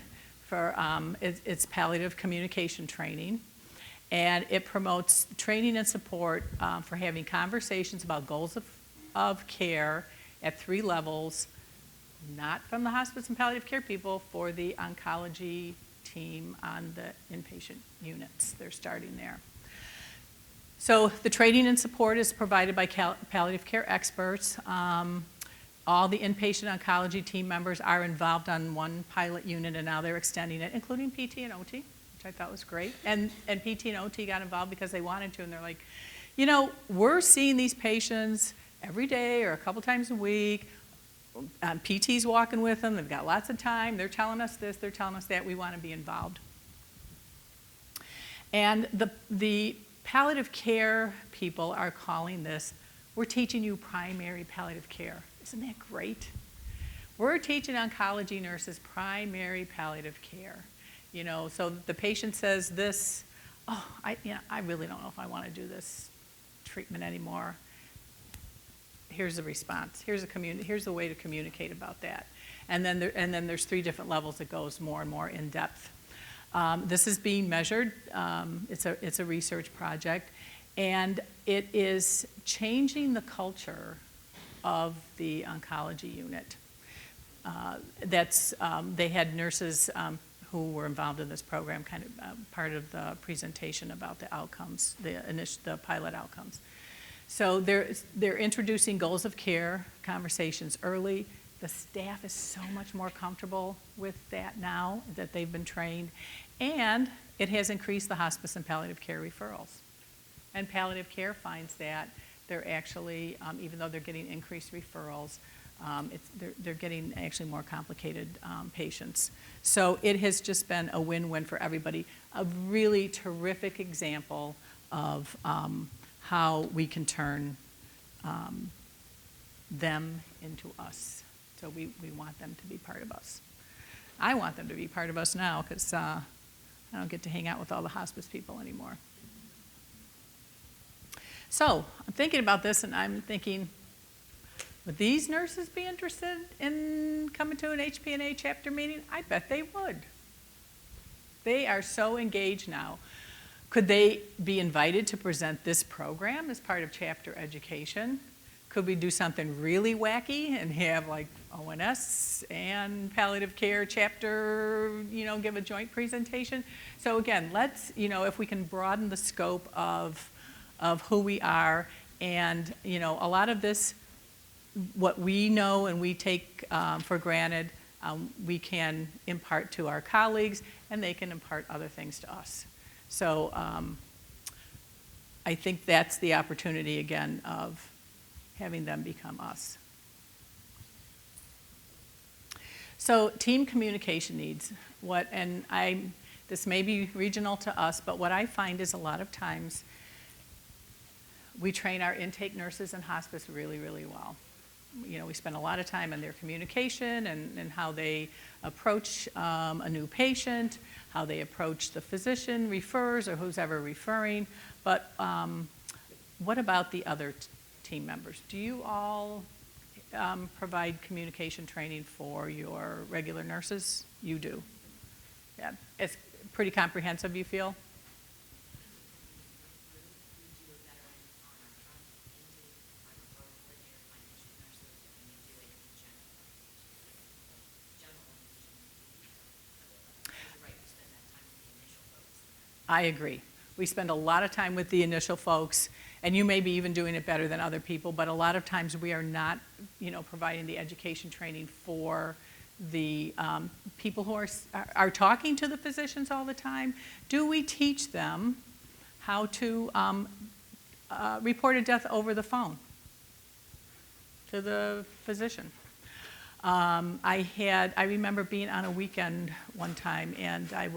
it's palliative communication training. And it promotes training and support for having conversations about goals of care at 3 levels, not from the hospice and palliative care people, for the oncology team on the inpatient units. They're starting there. So the training and support is provided by palliative care experts. All the inpatient oncology team members are involved on one pilot unit, and now they're extending it, including PT and OT, which I thought was great. And PT and OT got involved because they wanted to, and they're like, we're seeing these patients every day or a couple times a week. PT's walking with them, they've got lots of time, they're telling us this, they're telling us that, we want to be involved. And the palliative care people are calling this, we're teaching you primary palliative care. Isn't that great? We're teaching oncology nurses primary palliative care. So the patient says this, I really don't know if I want to do this treatment anymore. Here's the response. Here's the way to communicate about that. And then there's 3 different levels that goes more and more in depth. This is being measured. It's a research project, and it is changing the culture of the oncology unit. They had nurses who were involved in this program, kind of part of the presentation about the outcomes, the pilot outcomes. So they're introducing goals of care conversations early. The staff is so much more comfortable with that now that they've been trained. And it has increased the hospice and palliative care referrals. And palliative care finds that they're actually, even though they're getting increased referrals, they're getting actually more complicated patients. So it has just been a win-win for everybody. A really terrific example of how we can turn them into us. So we want them to be part of us. I want them to be part of us now because I don't get to hang out with all the hospice people anymore. So I'm thinking about this, and I'm thinking, would these nurses be interested in coming to an HPNA chapter meeting? I bet they would. They are so engaged now. Could they be invited to present this program as part of chapter education? Could we do something really wacky and have like ONS and palliative care chapter, give a joint presentation? So again, let's, if we can broaden the scope of who we are, and a lot of this, what we know and we take for granted, we can impart to our colleagues, and they can impart other things to us. So I think that's the opportunity, again, of having them become us. So team communication needs. This may be regional to us, but what I find is a lot of times we train our intake nurses in hospice really, really well. We spend a lot of time on their communication and how they approach a new patient, how they approach the physician, refers, or who's ever referring. But what about the other team members? Do you all provide communication training for your regular nurses? You do. Yeah, it's pretty comprehensive, you feel? I agree. We spend a lot of time with the initial folks, and you may be even doing it better than other people, but a lot of times we are not, providing the education training for the people who are talking to the physicians all the time? Do we teach them how to report a death over the phone to the physician? I remember being on a weekend one time, and I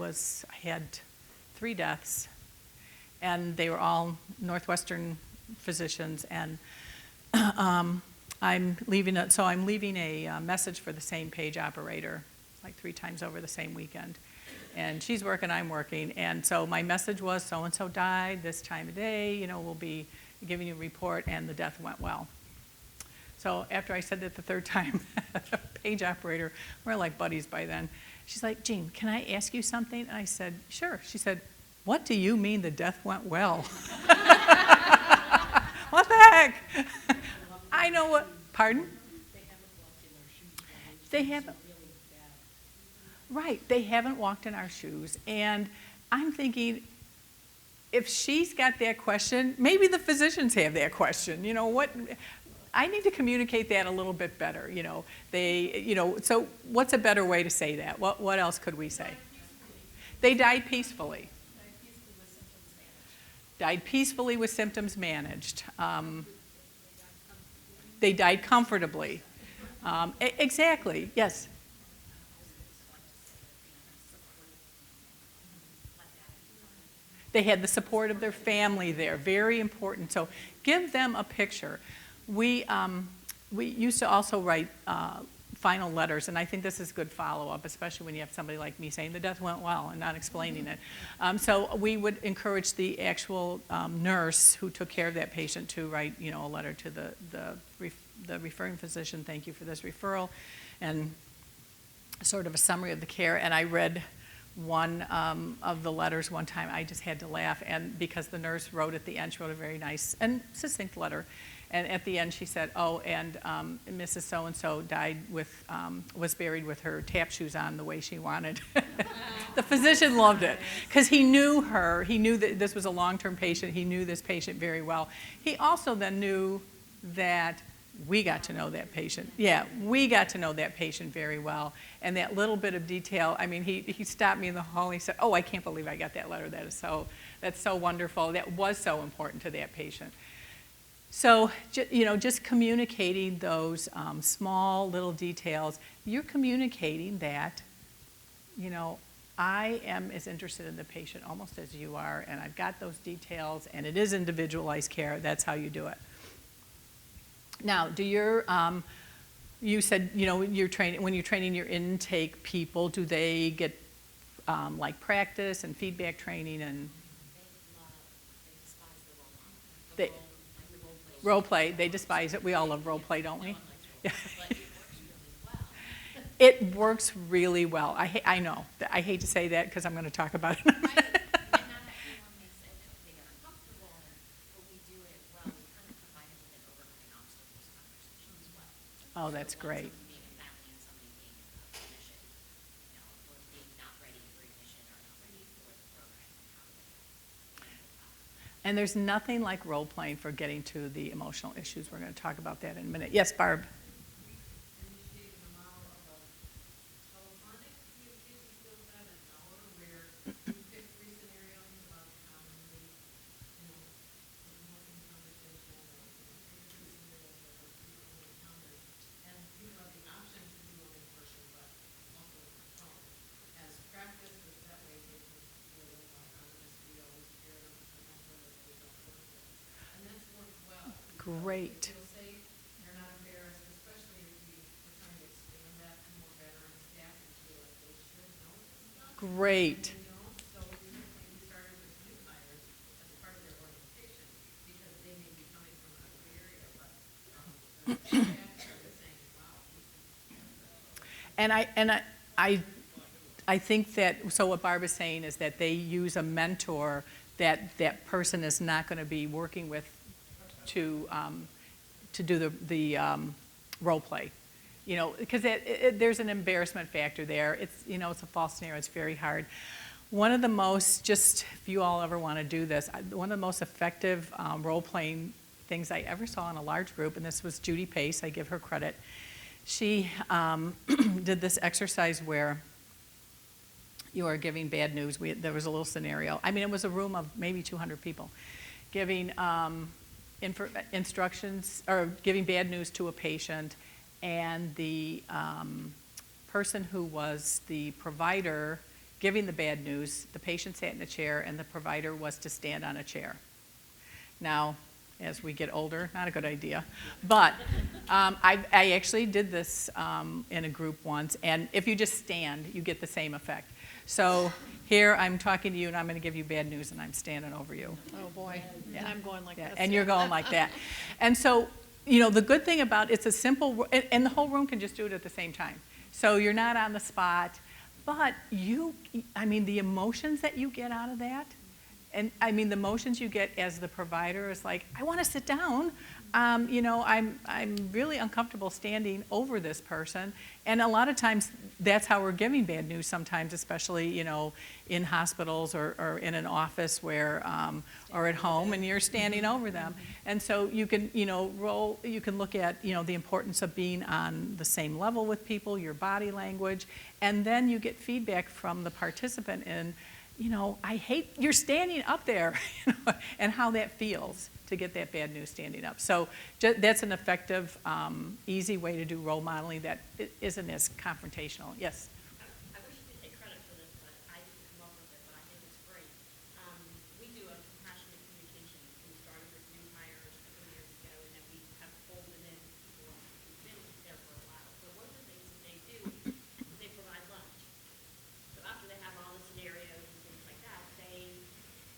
had 3 deaths, and they were all Northwestern physicians, and I'm leaving a message for the same page operator, like 3 times over the same weekend. And she's working, I'm working, and so my message was, so-and-so died this time of day, we'll be giving you a report, and the death went well. So after I said that the 3rd time, the page operator, we're like buddies by then, she's like, Jeanne, can I ask you something? And I said, sure. She said, what do you mean the death went well? What the heck? I know what, pardon? They haven't. Right, they haven't walked in our shoes. And I'm thinking, if she's got that question, maybe the physicians have that question. I need to communicate that a little bit better. So what's a better way to say that? What else could we say? They died peacefully. Died peacefully with symptoms managed. They died comfortably. Exactly, yes. They had the support of their family there, very important. So give them a picture. We used to also write final letters, and I think this is good follow-up, especially when you have somebody like me saying the death went well and not explaining it. So we would encourage the actual nurse who took care of that patient to write, a letter to the referring physician, thank you for this referral, and sort of a summary of the care. And I read one of the letters one time. I just had to laugh, and because the nurse wrote at the end, she wrote a very nice and succinct letter. And at the end, she said, "Oh, and Mrs. So-and-so was buried with her tap shoes on the way she wanted." The physician loved it because he knew her. He knew that this was a long-term patient. He knew this patient very well. He also then knew that we got to know that patient. Yeah, we got to know that patient very well. And that little bit of detail, I mean, he stopped me in the hall and he said, "Oh, I can't believe I got that letter. That's so wonderful. That was so important to that patient." So, just communicating those small little details, you're communicating that, I am as interested in the patient almost as you are, and I've got those details, and it is individualized care. That's how you do it. Now, you said, when you're training your intake people, do they get like practice and feedback training and? They role play. They despise it. We all love role play, don't we? Yeah. It works really well. I know. I hate to say that because I'm going to talk about it in a minute. Oh, that's great. And there's nothing like role-playing for getting to the emotional issues. We're going to talk about that in a minute. Yes, Barb? Great. They're not embarrassed, especially if we're trying to expand that to more veteran staff and feel like they should know this stuff. Great. So we started with new hires as part of their orientation because they may be coming from another area, but the staff started saying, wow. And I think that, so what Barb is saying is that they use a mentor that person is not going to be working with to do the role play, because there's an embarrassment factor there. It's it's a false scenario. It's very hard. One of the most, just if you all ever want to do this, one of the most effective role playing things I ever saw in a large group, and this was Judy Pace. I give her credit. she did this exercise where you are giving bad news. There was a little scenario. I mean, it was a room of maybe 200 people giving instructions or giving bad news to a patient, and the person who was the provider giving the bad news, the patient sat in a chair and the provider was to stand on a chair. Now, as we get older, not a good idea, but I actually did this in a group once, and if you just stand, you get the same effect. So here I'm talking to you and I'm going to give you bad news and I'm standing over you. Oh, boy. Yeah. And I'm going like Yeah, this. and you're going like that. And so, you know, the good thing about it's a simple, and the whole room can just do it at the same time. So you're not on the spot, but I mean, the emotions that you get out of that, and I mean, the emotions you get as the provider is like, I want to sit down. You know, I'm really uncomfortable standing over this person. And a lot of times that's how we're giving bad news sometimes, especially, you know, in hospitals or in an office where, or at home, and you're standing over them. And so you can, you know, you can look at, you know, the importance of being on the same level with people, your body language, and then you get feedback from the participant in, you know, I hate you're standing up there, you know, and how that feels to get that bad news standing up. So that's an effective, easy way to do role modeling that isn't as confrontational. Yes? I wish you could take credit for this, but I didn't come up with it, but I think it's great. We do a compassionate communication. We started with new hires a couple of years ago, and then we have folded in people who've been there for a while. So one of the things that they do is they provide lunch. So after they have all the scenarios and things like that, they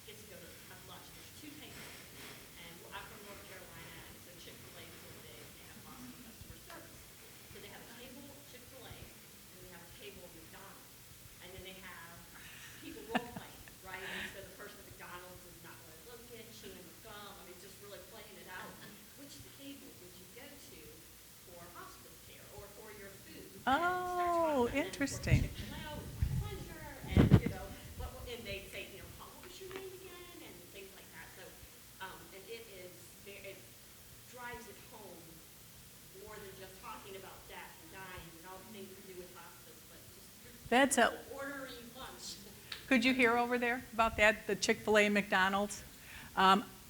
get to go to have lunch. There's 2 tables. And I'm from North Carolina, and so Chick-fil-A is so big, they have awesome customer service. So they have a table Chick-fil-A, and they have a table McDonald's. And then they have people role-playing, right? And so the person at McDonald's is not really looking, chewing the gum, I mean, just really playing it out. Which table would you go to for hospice care or for your food? And start Oh, talking, and interesting. for Chick-fil-A, oh, it's my pleasure, and, you know, and they say, you know, what was your name again, and things like that. So, and it drives it home more than just talking about death and dying and all the things to do with hospice, but just That's a, ordering lunch. could you hear over there about that, the Chick-fil-A and McDonald's?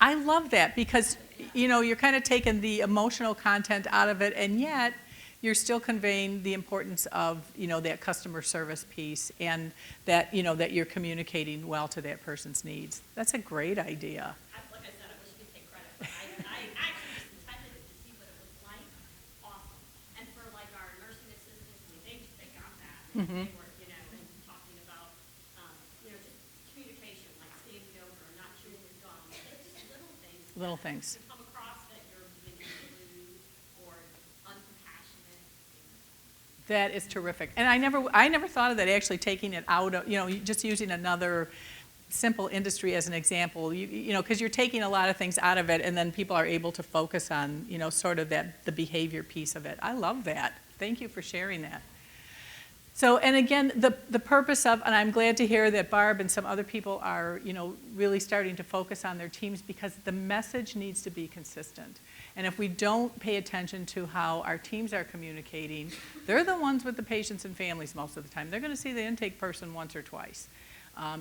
I love that because, you know, you're kind of taking the emotional content out of it, and yet you're still conveying the importance of, you know, that customer service piece and that, you know, that you're communicating well to that person's needs. That's a great idea. Like I said, I wish you could take credit, but I actually just intended it to see what it was like. Awesome. And for like our nursing assistants, I mean, they got that. They were, you know, and talking about, you know, just communication, like standing over and not chewing your gum. It's just little things. Little things. To come across that you're being rude or uncompassionate. That is terrific. And I never thought of that, actually taking it out of, you know, just using another simple industry as an example, you know, because you're taking a lot of things out of it and then people are able to focus on, you know, sort of the behavior piece of it. I love that. Thank you for sharing that. So, and again, the purpose of, and I'm glad to hear that Barb and some other people are, you know, really starting to focus on their teams because the message needs to be consistent. And if we don't pay attention to how our teams are communicating, they're the ones with the patients and families most of the time. They're going to see the intake person once or twice.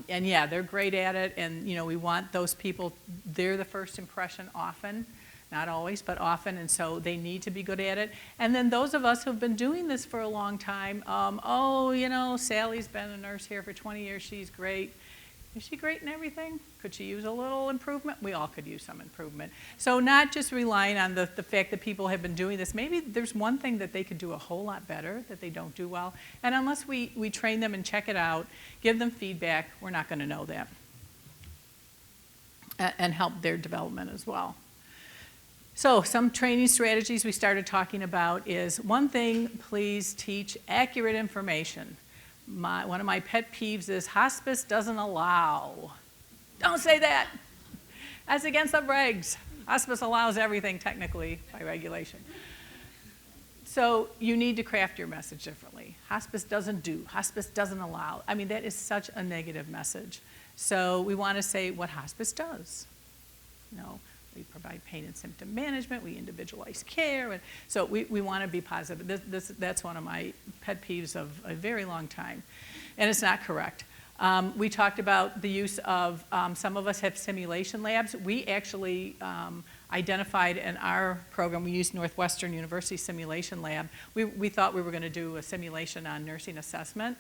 And yeah, they're great at it, and you know, we want those people, they're the first impression often, not always, but often, and so they need to be good at it. And then those of us who've been doing this for a long time, oh, you know, Sally's been a nurse here for 20 years, she's great. Is she great in everything? Could she use a little improvement? We all could use some improvement. So not just relying on the fact that people have been doing this. Maybe there's one thing that they could do a whole lot better that they don't do well. And unless we train them and check it out, give them feedback, we're not going to know that. And help their development as well. So some training strategies we started talking about is, one thing, please teach accurate information. One of my pet peeves is hospice doesn't allow. Don't say that. That's against the regs. Hospice allows everything technically by regulation. So you need to craft your message differently. Hospice doesn't do. Hospice doesn't allow. I mean, that is such a negative message. So we want to say what hospice does. You know, We provide pain and symptom management. We individualize care. And so we want to be positive. That's one of my pet peeves of a very long time. And it's not correct. We talked about the use of, some of us have simulation labs. We actually identified in our program, we used Northwestern University Simulation Lab. We thought we were going to do a simulation on nursing assessment.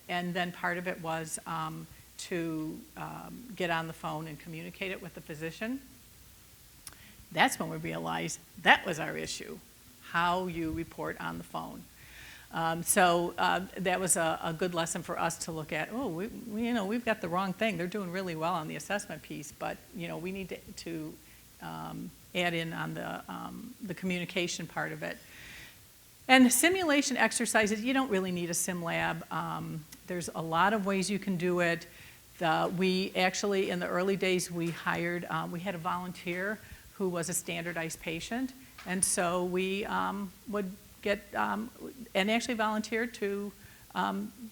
And then part of it was to get on the phone and communicate it with the physician. That's when we realized that was our issue, how you report on the phone. So that was a good lesson for us to look at. Oh, we've got the wrong thing. They're doing really well on the assessment piece, but we need to add in on the communication part of it. And simulation exercises, you don't really need a sim lab. There's a lot of ways you can do it. We actually, in the early days, we had a volunteer who was a standardized patient, and so we would get, and actually volunteered to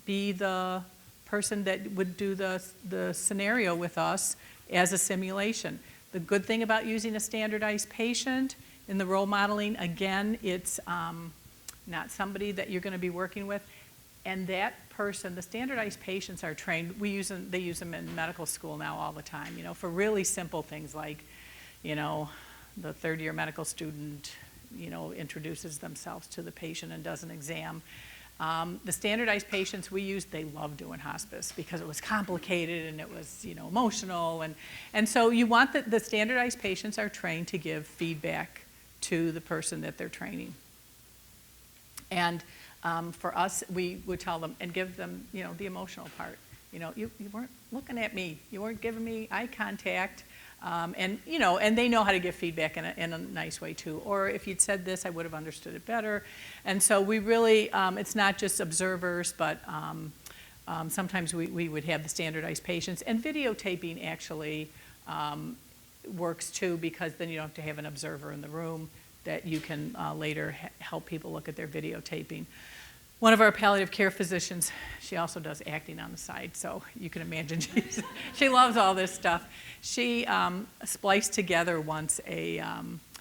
be the person that would do the scenario with us as a simulation. The good thing about using a standardized patient in the role modeling, again, it's not somebody that you're going to be working with. And that person, the standardized patients are trained. They use them in medical school now all the time, for really simple things like, the third-year medical student, introduces themselves to the patient and does an exam. The standardized patients we used, they love doing hospice because it was complicated and it was, emotional. And so you want the standardized patients are trained to give feedback to the person that they're training. And for us, we would tell them and give them, the emotional part. You weren't looking at me. You weren't giving me eye contact. And they know how to give feedback in a nice way too. Or if you'd said this, I would have understood it better. And so we really, it's not just observers, but sometimes we would have the standardized patients. And videotaping actually works too, because then you don't have to have an observer in the room that you can later help people look at their videotaping. One of our palliative care physicians, she also does acting on the side, so you can imagine she loves all this stuff. She spliced together once a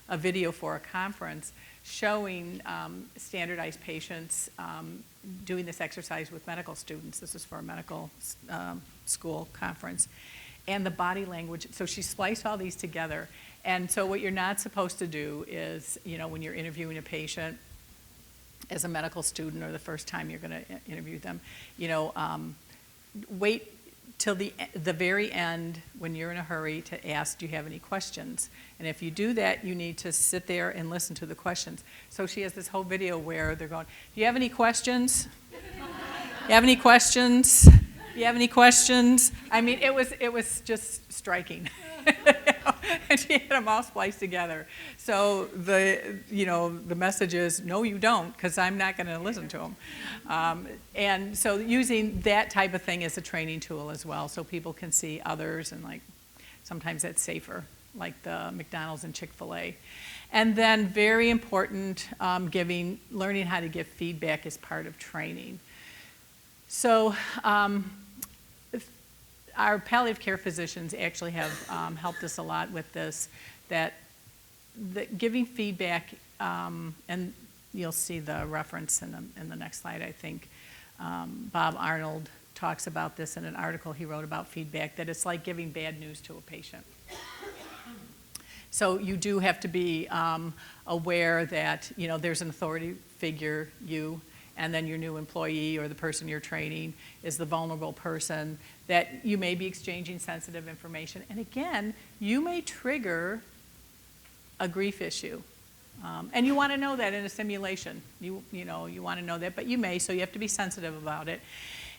video for a conference showing standardized patients doing this exercise with medical students. This is for a medical school conference. And the body language, so she spliced all these together. And so what you're not supposed to do is, when you're interviewing a patient, as a medical student or the first time you're going to interview them, wait till the very end when you're in a hurry to ask, do you have any questions? And if you do that, you need to sit there and listen to the questions. So she has this whole video where they're going, do you have any questions? You have any questions? Do you have any questions? I mean, it was just striking. And she had them all spliced together. So the message is, no, you don't, because I'm not going to listen to them. And so using that type of thing as a training tool as well, so people can see others, and sometimes that's safer, like the McDonald's and Chick-fil-A. And then very important, learning how to give feedback is part of training. So our palliative care physicians actually have helped us a lot with this, that giving feedback, and you'll see the reference in the next slide, I think. Bob Arnold talks about this in an article he wrote about feedback, that it's like giving bad news to a patient. So you do have to be aware that, there's an authority figure, you, and then your new employee or the person you're training is the vulnerable person, that you may be exchanging sensitive information. And again, you may trigger a grief issue. And you want to know that in a simulation. You want to know that, but you may, so you have to be sensitive about it.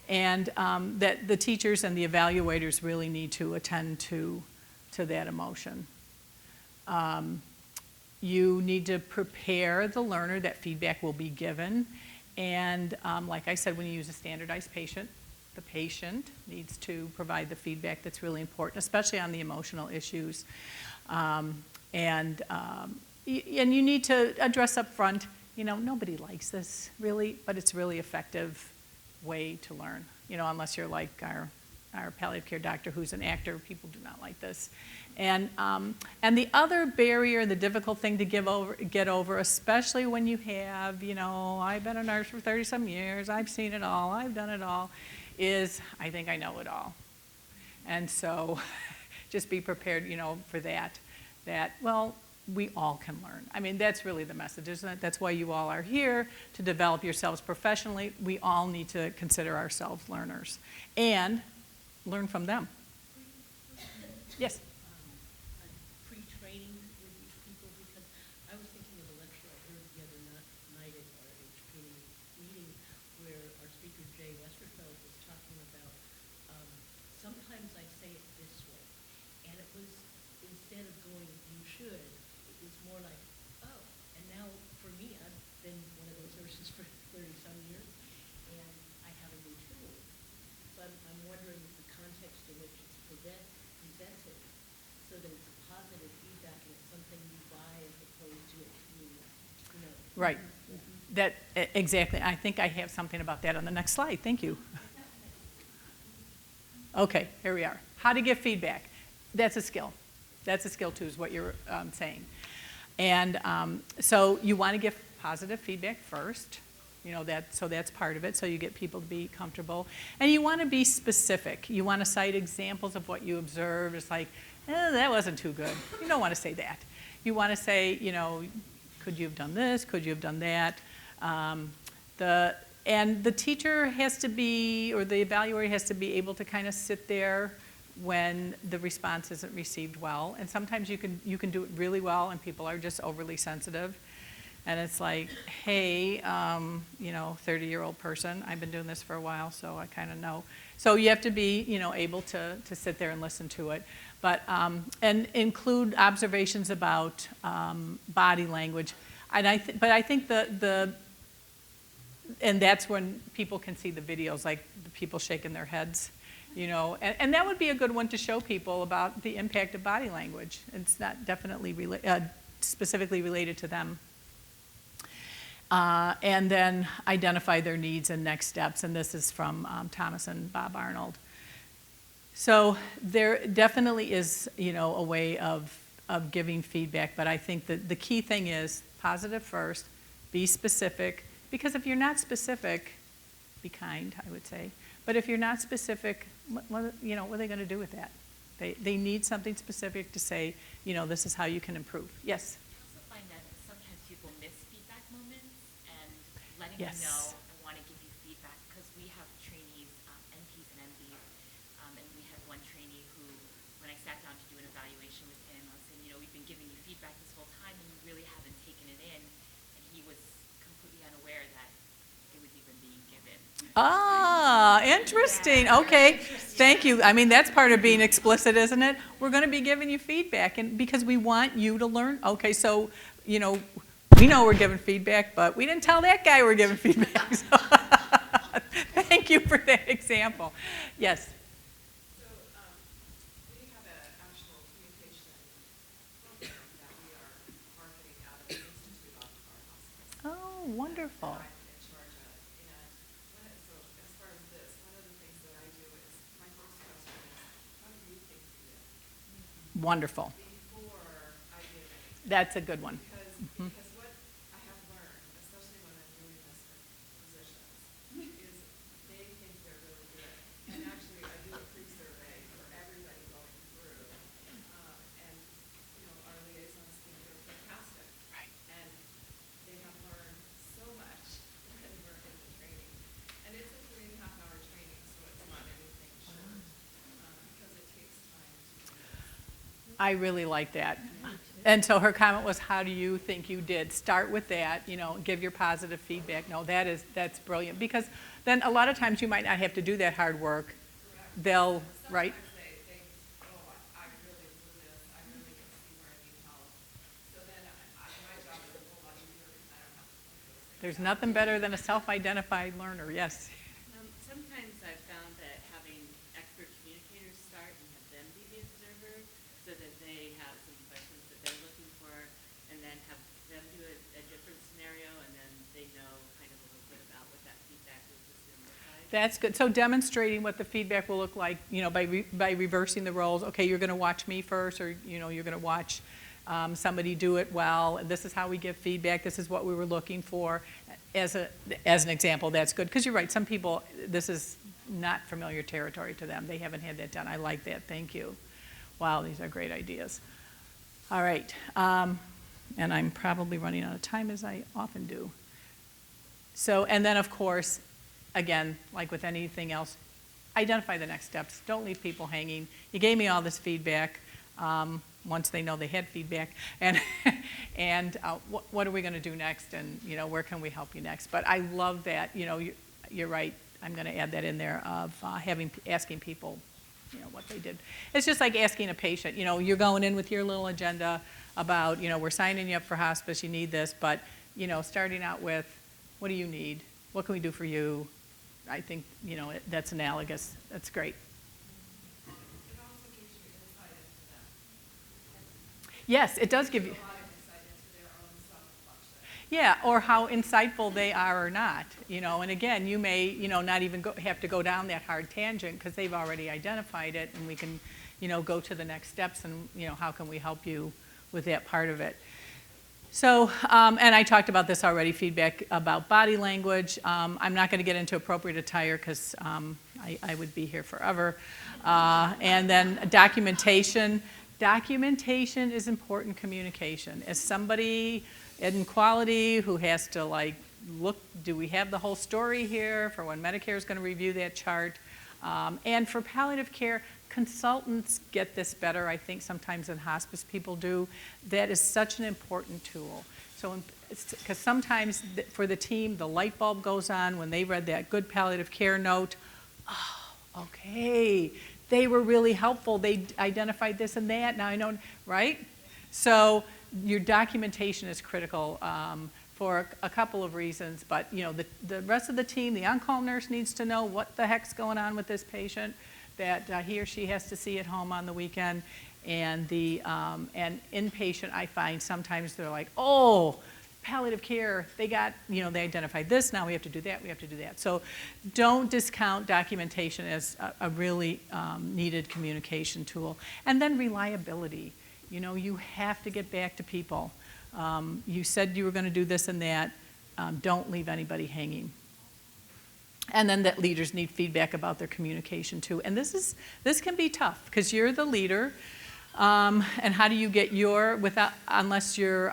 And that the teachers and the evaluators really need to attend to that emotion. You need to prepare the learner that feedback will be given. And like I said, when you use a standardized patient, the patient needs to provide the feedback that's really important, especially on the emotional issues. And you need to address up front, nobody likes this really, but it's a really effective way to learn, unless you're like our our palliative care doctor who's an actor. People do not like this. And the other barrier, the difficult thing to get over, especially when you have, you know, I've been a nurse for 30-some years, I've seen it all, I've done it all, is I think I know it all. And so just be prepared, you know, for that, well, we all can learn. I mean, that's really the message, isn't it? That's why you all are here, to develop yourselves professionally. We all need to consider ourselves learners and learn from them. Yes? Pre-training with these people, because I was thinking of a lecture I heard the other night at our HPNA meeting where our speaker, Jay Westerfeld, was talking about sometimes I say it this way. And it was, instead of going, you should, it was more like, oh, and now for me, I've been one of those nurses for 30-some years, and I have a new tool. So I'm wondering the context in which it's presented, so that it's positive feedback and it's something you buy as opposed to it being, you know. Right. That, exactly. I think I have something about that on the next slide. Thank you. Okay, here we are. How to give feedback. That's a skill. That's a skill too, is what you're saying. And so you want to give positive feedback first. You know, so that's part of it, so you get people to be comfortable. And you want to be specific. You want to cite examples of what you observed. It's like, that wasn't too good. You don't want to say that. You want to say, you know, could you have done this? Could you have done that? And the teacher has to be, or the evaluator has to be able to kind of sit there when the response isn't received well. And sometimes you can do it really well and people are just overly sensitive. And it's like, hey, you know, 30-year-old person, I've been doing this for a while, so I kind of know. So you have to be, you know, able to sit there and listen to it. But, and include observations about body language. And but I think and that's when people can see the videos, like the people shaking their heads, you know. And that would be a good one to show people about the impact of body language. It's not definitely specifically related to them. And then identify their needs and next steps. And this is from Thomas and Bob Arnold. So there definitely is, you know, a way of giving feedback. But I think that the key thing is positive first, be specific. Because if you're not specific, be kind, I would say. But if you're not specific, you know, what are they going to do with that? They need something specific to say, you know, this is how you can improve. Yes? I also find that sometimes people miss feedback moments, and letting Yes. them know, I want to give you feedback, because we have trainees, NPs and MDs, and we had one trainee who, when I sat down to do an evaluation with him, I was saying, you know, we've been giving you feedback this whole time, and you really haven't taken it in, and he was completely unaware that it was even being given. Ah, interesting. Okay, thank you. I mean, that's part of being explicit, isn't it? We're going to be giving you feedback, and because we want you to learn. Okay, so, you know, we know we're giving feedback, but we didn't tell that guy we're giving feedback. So thank you for that example. Yes. So we have an actual communication program that we are marketing out of the Institute of our Hospice. Oh, wonderful. I'm in charge of. And so as far as this, one of the things that I do is, my first question is, how do you think you did? Wonderful. Before I give anything. That's a good one. Because what I have learned, especially when I'm doing this with physicians, is they think they're really good. And actually, I do a pre-survey for everybody going through. And, you know, our liaisons think they're fantastic. Right. And they have learned so much when we're in the training. And it's a 3.5-hour training, so it's not anything short, because it takes time to do this. I really like that. And so her comment was, how do you think you did? Start with that, you know, give your positive feedback. No, that's brilliant. Because then a lot of times you might not have to do that hard work. They'll, right? Sometimes they think, oh, I really blew this, I really can see where I need help. So then my job is a whole lot easier because I don't have to think those things. There's nothing better than a self-identified learner, yes. Sometimes I've found that having expert communicators start and have them be the observer, so that they have some questions that they're looking for, and then have them do a different scenario, and then they know kind of a little bit about what that feedback is just in their side. That's good. So demonstrating what the feedback will look like, by reversing the roles. Okay, you're going to watch me first, or you're going to watch somebody do it well. This is how we give feedback. This is what we were looking for. As an example, that's good, because you're right. Some people, this is not familiar territory to them. They haven't had that done. I like that. Thank you. Wow, these are great ideas. All right, and I'm probably running out of time, as I often do. So, and then of course, again, like with anything else, identify the next steps. Don't leave people hanging. You gave me all this feedback. Once they know they had feedback, and what are we going to do next, and where can we help you next? But I love that. You're right. I'm going to add that in there of asking people, what they did. It's just like asking a patient. You're going in with your little agenda about, we're signing you up for hospice. You need this, but starting out with, what do you need? What can we do for you? I think that's analogous. That's great. It also gives you insight into them. Yes, it does give you. A lot of insight into their own self-reflection. Yeah, or how insightful they are or not. And again, you may, not even have to go down that hard tangent because they've already identified it, and we can, go to the next steps, and, how can we help you with that part of it. So, and I talked about this already, feedback about body language. I'm not going to get into appropriate attire because I would be here forever. And then documentation. Documentation is important communication. As somebody in quality who has to look, do we have the whole story here for when Medicare is going to review that chart? And for palliative care, consultants get this better, I think, sometimes than hospice people do. That is such an important tool. So, because sometimes for the team, the light bulb goes on when they read that good palliative care note. Oh, okay, they were really helpful. They identified this and that. Now I know, right? So your documentation is critical for a couple of reasons. But the rest of the team, the on-call nurse needs to know what the heck's going on with this patient that he or she has to see at home on the weekend. And the and inpatient, I find sometimes they're like, oh, palliative care, they got, they identified this, now we have to do that, we have to do that. So don't discount documentation as a really needed communication tool. And then reliability. You have to get back to people. You said you were going to do this and that. Don't leave anybody hanging. And then that leaders need feedback about their communication too. And this can be tough because you're the leader. And how do you get unless you're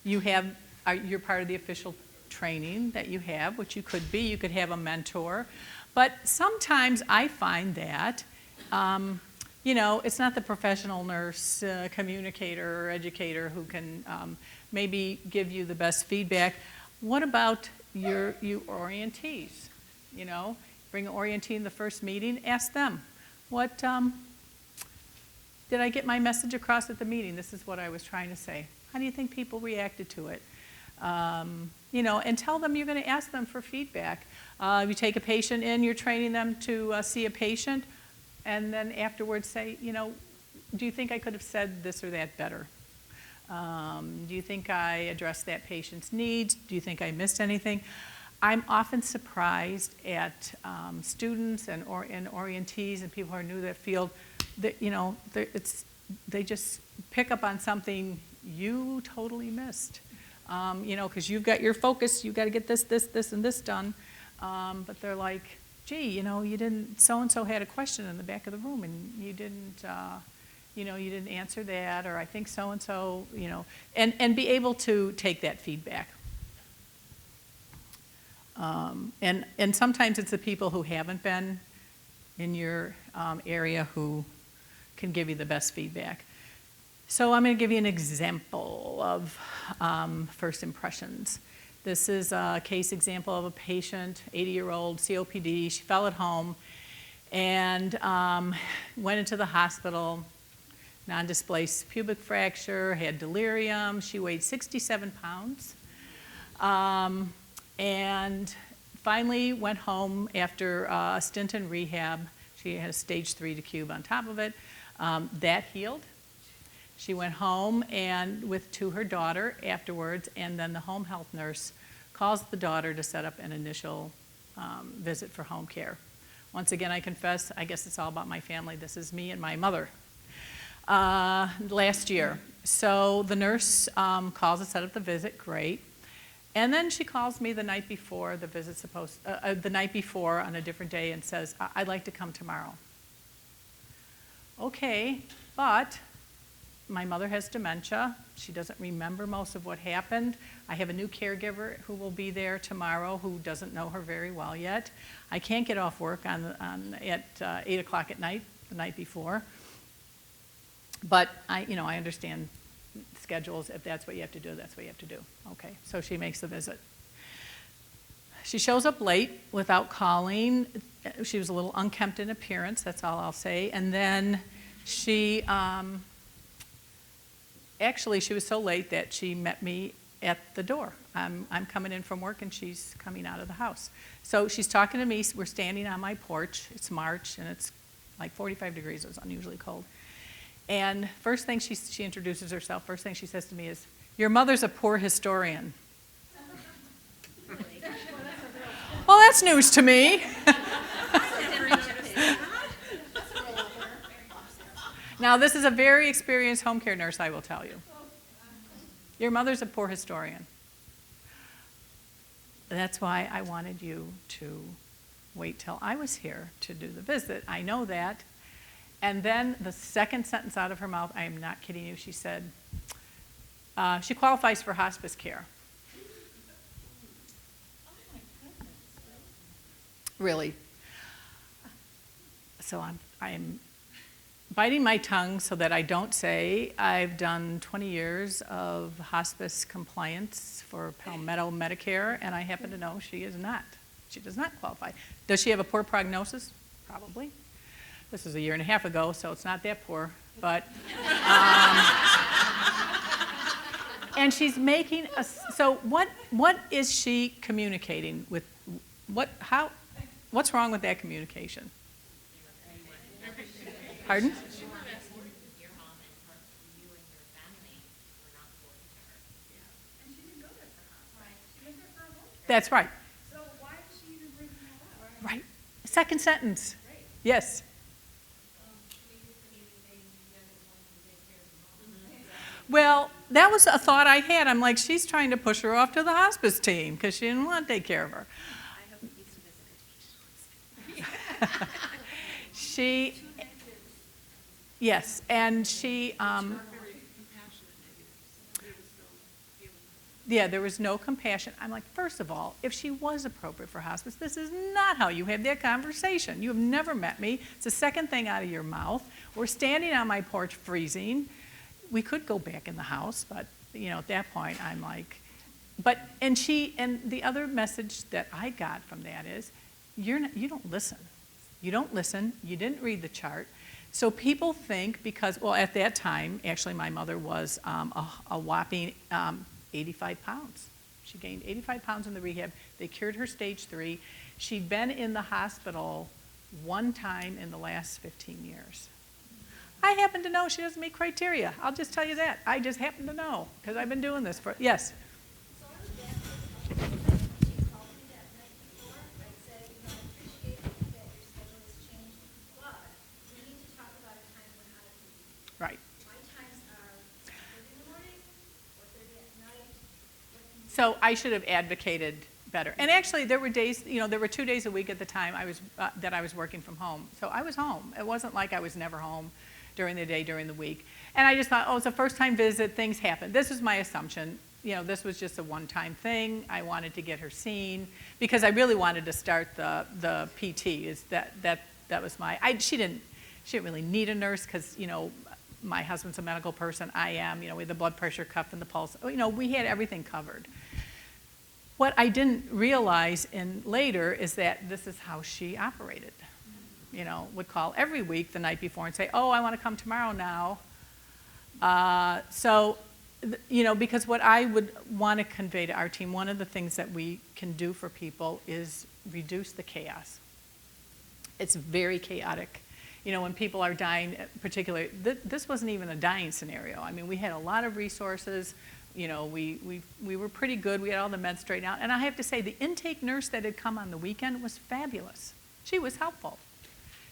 you're part of the official training that you have, which you could be. You could have a mentor. But sometimes I find that, it's not the professional nurse, communicator, or educator who can maybe give you the best feedback. What about you orientees? Bring an orientee in the first meeting, ask them, what, did I get my message across at the meeting? This is what I was trying to say. How do you think people reacted to it? And tell them you're going to ask them for feedback. You take a patient in, you're training them to see a patient, and then afterwards say, do you think I could have said this or that better? Do you think I addressed that patient's needs? Do you think I missed anything? I'm often surprised at students and orientees and people who are new to that field that, they just pick up on something you totally missed. Because you've got your focus, you've got to get this, and this done. But they're like, gee, you didn't, so-and-so had a question in the back of the room and you didn't, you didn't answer that, or I think so-and-so, and be able to take that feedback. And sometimes it's the people who haven't been in your area who can give you the best feedback. So I'm going to give you an example of first impressions. This is a case example of a patient, 80-year-old COPD. She fell at home and went into the hospital, non-displaced pubic fracture, had delirium. She weighed 67 pounds. And finally went home after a stint in rehab. She had a stage 3 decube on top of it. That healed. She went home and to her daughter afterwards, and then the home health nurse calls the daughter to set up an initial visit for home care. Once again, I confess, I guess it's all about my family. This is me and my mother. Last year. So the nurse calls to set up the visit, great. And then she calls me the night before the visit's the night before on a different day and says, I'd like to come tomorrow. Okay, but my mother has dementia. She doesn't remember most of what happened. I have a new caregiver who will be there tomorrow who doesn't know her very well yet. I can't get off work at 8 o'clock at night, the night before. But I understand schedules. If that's what you have to do, that's what you have to do. Okay, so she makes the visit. She shows up late without calling. She was a little unkempt in appearance, that's all I'll say. And then she, actually she was so late that she met me at the door. I'm coming in from work and she's coming out of the house. So she's talking to me, we're standing on my porch. It's March and it's like 45 degrees, it was unusually cold. And first thing she introduces herself, first thing she says to me is, your mother's a poor historian. Well, that's news to me. Now, this is a very experienced home care nurse, I will tell you. Your mother's a poor historian. That's why I wanted you to wait till I was here to do the visit. I know that. And then the second sentence out of her mouth, I am not kidding you, she said, she qualifies for hospice care. Really. So I'm biting my tongue so that I don't say I've done 20 years of hospice compliance for Palmetto Medicare, and I happen to know she is not. She does not qualify. Does she have a poor prognosis? Probably. This was a year and a half ago, so it's not that poor. But, and she's making a, so what is she communicating with, what's wrong with that communication? Pardon? Your mom and you and your family were not important to her. And she didn't go there for her. Right. She went there for a home care. That's right. So why is she even bringing that up? Right. Second sentence. Right. Yes. Well, that was a thought I had. I'm like, she's trying to push her off to the hospice team because she didn't want to take care of her. I hope it needs to visit education. She, yes, and she, yeah, there was no compassion. I'm like, first of all, if she was appropriate for hospice, this is not how you have that conversation. You have never met me. It's the second thing out of your mouth. We're standing on my porch freezing. We could go back in the house, but at that point, I'm like, and the other message that I got from that is, you don't listen. You don't listen. You didn't read the chart. So people think because, well, at that time, actually, my mother was a whopping 85 pounds. She gained 85 pounds in the rehab. They cured her stage 3. She'd been in the hospital one time in the last 15 years. I happen to know she doesn't meet criteria. I'll just tell you that. I just happen to know because I've been doing this for, yes. So I was back she called me that night before. I said, I appreciate that your schedule has changed, but we need to talk about a time when I can be. Right. My times are 10:30 in the morning, 4:30 at night. So I should have advocated better. And actually, there were days, there were 2 days a week at the time that I was working from home. So I was home. It wasn't like I was never home during the day, during the week. And I just thought, it's a first-time visit, things happen. This was my assumption. This was just a one-time thing. I wanted to get her seen because I really wanted to start the PT. That was my, she didn't really need a nurse because, my husband's a medical person, I am, we had the blood pressure cuff and the pulse. We had everything covered. What I didn't realize later is that this is how she operated. Would call every week the night before and say, I want to come tomorrow now. Because what I would want to convey to our team, one of the things that we can do for people is reduce the chaos. It's very chaotic. When people are dying, particularly, this wasn't even a dying scenario. I mean, we had a lot of resources. you know, we were pretty good. We had all the meds straightened out. And I have to say, the intake nurse that had come on the weekend was fabulous. She was helpful.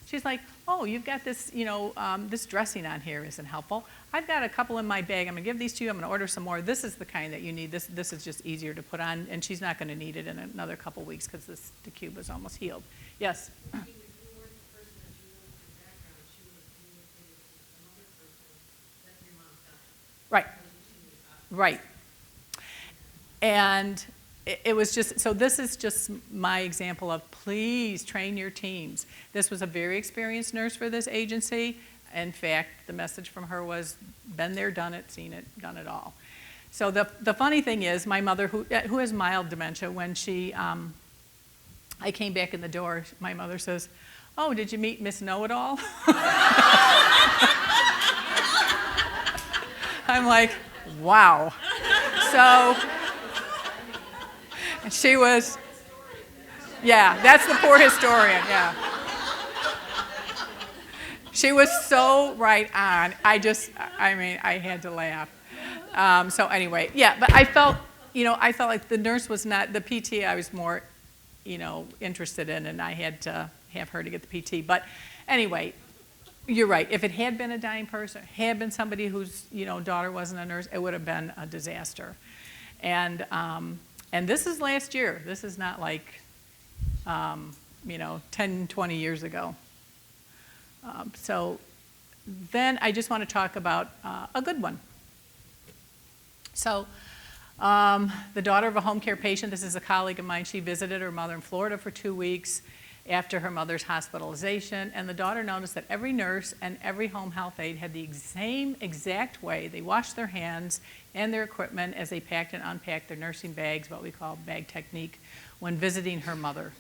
She's like, oh, you've got this, you know, this dressing on here isn't helpful. I've got a couple in my bag. I'm going to give these to you. I'm going to order some more. This is the kind that you need. This is just easier to put on, and she's not going to need it in another couple weeks because the cube is almost healed. Yes? Right. Right. And it was just, so this is just my example of please train your teams. This was a very experienced nurse for this agency. In fact, the message from her was, been there, done it, seen it, done it all. So the funny thing is, my mother, who has mild dementia, when she, I came back in the door, my mother says, oh, did you meet Miss Know-It-All? I'm like, wow. So she was, yeah, that's the poor historian, yeah. She was so right on. I mean, I had to laugh. So anyway, yeah, but I felt like the nurse was not, the PT I was more, you know, interested in, and I had to have her to get the PT. But anyway, you're right. If it had been a dying person, had been somebody whose, you know, daughter wasn't a nurse, it would have been a disaster. And this is last year. This is not like, you know, 10, 20 years ago. So then I just want to talk about a good one. So the daughter of a home care patient, this is a colleague of mine, she visited her mother in Florida for 2 weeks after her mother's hospitalization, and the daughter noticed that every nurse and every home health aide had the same exact way they washed their hands and their equipment as they packed and unpacked their nursing bags, what we call bag technique, when visiting her mother.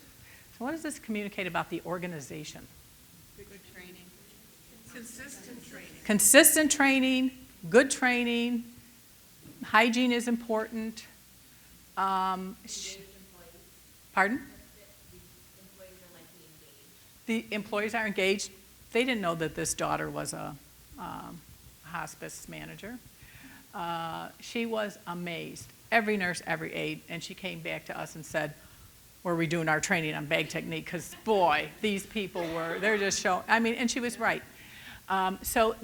So what does this communicate about the organization? Good training. Consistent training. Consistent training, good training, hygiene is important. Pardon? The employees are engaged. They didn't know that this daughter was a hospice manager. She was amazed. Every nurse, every aide, and she came back to us and said, were we doing our training on bag technique? Because boy, they're just showing, I mean, and she was right. So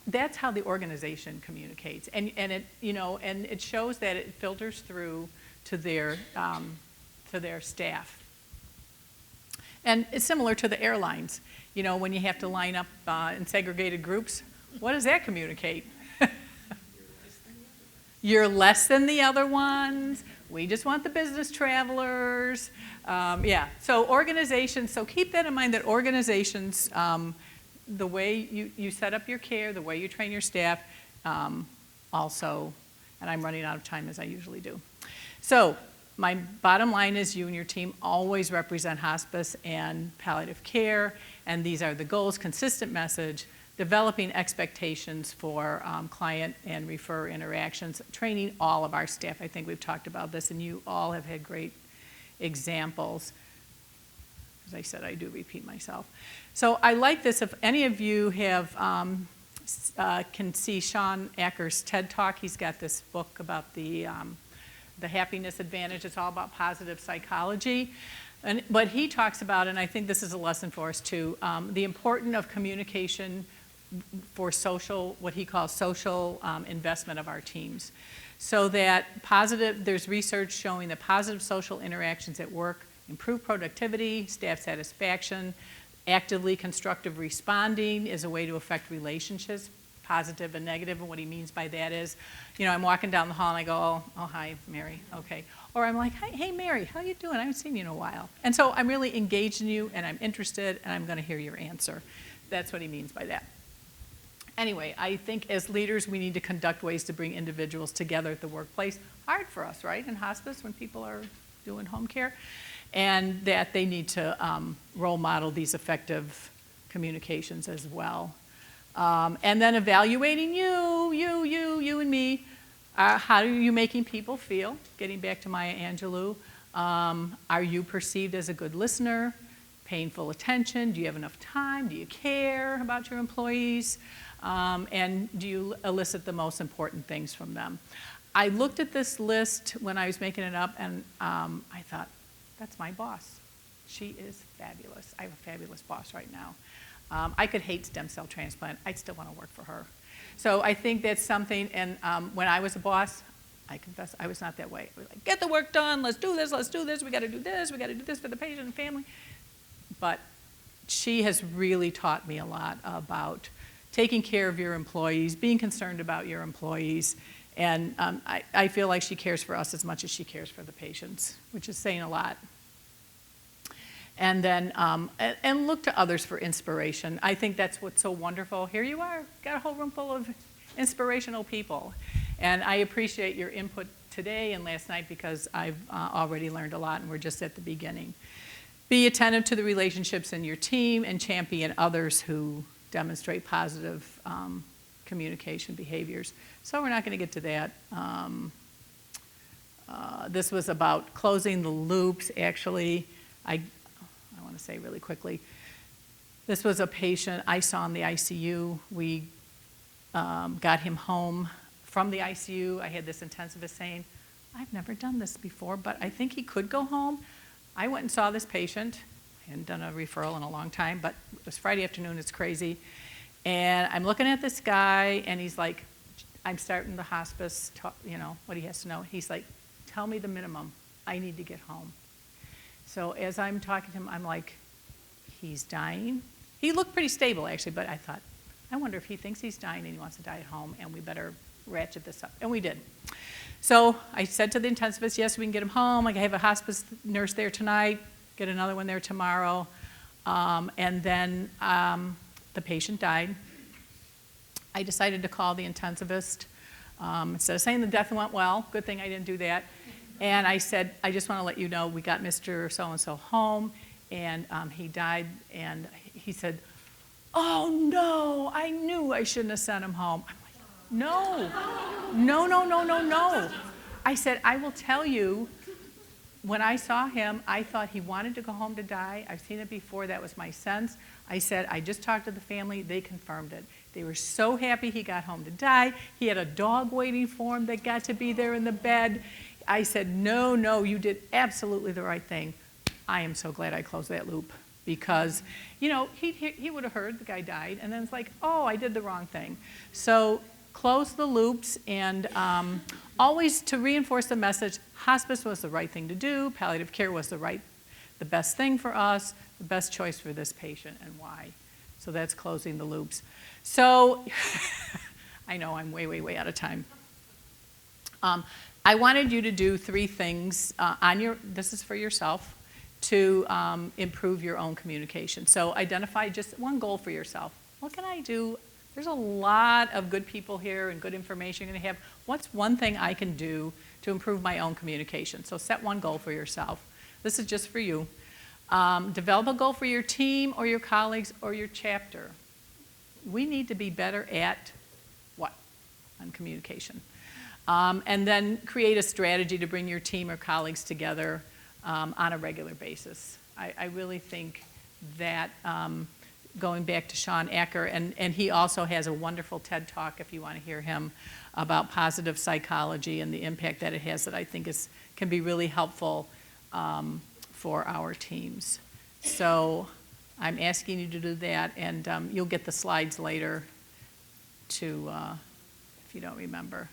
that's how the organization communicates. And it, you know, and it shows that it filters through to their staff. And it's similar to the airlines. You know, when you have to line up in segregated groups, what does that communicate? You're less than the other ones. We just want the business travelers. Yeah, so organizations, so keep that in mind that organizations, the way you set up your care, the way you train your staff, also, and I'm running out of time as I usually do. So, my bottom line is you and your team always represent hospice and palliative care, and these are the goals, consistent message, developing expectations for client and refer interactions, training all of our staff. I think we've talked about this, and you all have had great examples. As I said, I do repeat myself. So I like this. If any of you have can see Sean Acker's TED Talk, he's got this book about the happiness advantage. It's all about positive psychology. But he talks about, and I think this is a lesson for us too, the importance of communication for social, what he calls social investment of our teams. So that there's research showing that positive social interactions at work improve productivity, staff satisfaction, actively constructive responding is a way to affect relationships, positive and negative, and what he means by that is, you know, I'm walking down the hall and I go, oh hi, Mary, okay. Or I'm like, hey Mary, how you doing? I haven't seen you in a while. And so I'm really engaged in you and I'm interested and I'm gonna hear your answer. That's what he means by that. Anyway, I think as leaders we need to conduct ways to bring individuals together at the workplace. Hard for us, right, in hospice when people are doing home care. And that they need to role model these effective communications as well. And then evaluating you and me. How are you making people feel? Getting back to Maya Angelou. Are you perceived as a good listener? Paying full attention? Do you have enough time? Do you care about your employees? And do you elicit the most important things from them? I looked at this list when I was making it up, and I thought, that's my boss. She is fabulous. I have a fabulous boss right now. I could hate stem cell transplant. I'd still want to work for her. So I think that's something, and when I was a boss, I confess I was not that way. I was like, get the work done, let's do this, we got to do this, we got to do this for the patient and family. But she has really taught me a lot about taking care of your employees, being concerned about your employees, and I feel like she cares for us as much as she cares for the patients, which is saying a lot. And then, and look to others for inspiration. I think that's what's so wonderful. Here you are, got a whole room full of inspirational people. And I appreciate your input today and last night because I've already learned a lot and we're just at the beginning. Be attentive to the relationships in your team and champion others who demonstrate positive communication behaviors. So we're not going to get to that. This was about closing the loops. Actually, I want to say really quickly, this was a patient I saw in the ICU. We got him home from the ICU. I had this intensivist saying, I've never done this before, but I think he could go home. I went and saw this patient. I hadn't done a referral in a long time, but it was Friday afternoon, it's crazy. And I'm looking at this guy, and he's like, I'm starting the hospice, you know, what he has to know. He's like, tell me the minimum. I need to get home. So as I'm talking to him, I'm like, he's dying. He looked pretty stable, actually, but I thought, I wonder if he thinks he's dying and he wants to die at home, and we better ratchet this up. And we did. So I said to the intensivist, yes, we can get him home. I have a hospice nurse there tonight, get another one there tomorrow. And then the patient died. I decided to call the intensivist. Instead of saying the death went well, good thing I didn't do that. And I said, I just want to let you know we got Mr. So-and-so home, and he died. And he said, oh, no, I knew I shouldn't have sent him home. I'm like, no. I said, I will tell you, when I saw him, I thought he wanted to go home to die. I've seen it before. That was my sense. I said, I just talked to the family. They confirmed it. They were so happy he got home to die. He had a dog waiting for him that got to be there in the bed. I said, no, you did absolutely the right thing. I am so glad I closed that loop because, you know, he would have heard the guy died, and then it's like, oh, I did the wrong thing. So close the loops, and always to reinforce the message, hospice was the right thing to do, palliative care was the best thing for us, the best choice for this patient, and why. So that's closing the loops. So I know I'm way out of time. I wanted you to do 3 things this is for yourself, to improve your own communication. So identify just one goal for yourself. What can I do? There's a lot of good people here and good information you're going to have. What's one thing I can do to improve my own communication? So set one goal for yourself. This is just for you. Develop a goal for your team or your colleagues or your chapter. We need to be better at what? On communication. And then create a strategy to bring your team or colleagues together on a regular basis. I really think that going back to Sean Acker, and he also has a wonderful TED Talk if you want to hear him about positive psychology and the impact that it has that I think can be really helpful for our teams. So I'm asking you to do that, and you'll get the slides later if you don't remember.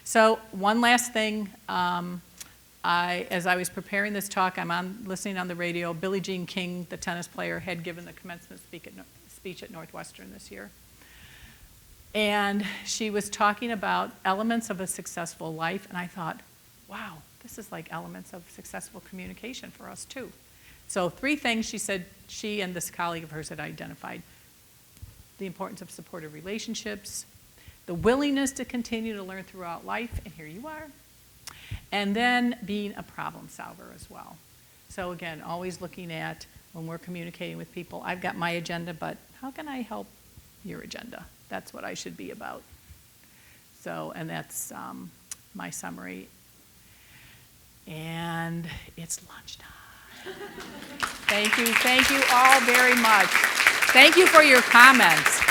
So one last thing, as I was preparing this talk, listening on the radio, Billie Jean King, the tennis player, had given the commencement speech at Northwestern this year. And she was talking about elements of a successful life, and I thought, wow, this is like elements of successful communication for us too. So 3 things she said she and this colleague of hers had identified. The importance of supportive relationships, the willingness to continue to learn throughout life, and here you are, and then being a problem solver as well. So again, always looking at when we're communicating with people, I've got my agenda, but how can I help your agenda? That's what I should be about. So, and that's my summary. And it's lunchtime. Thank you all very much. Thank you for your comments.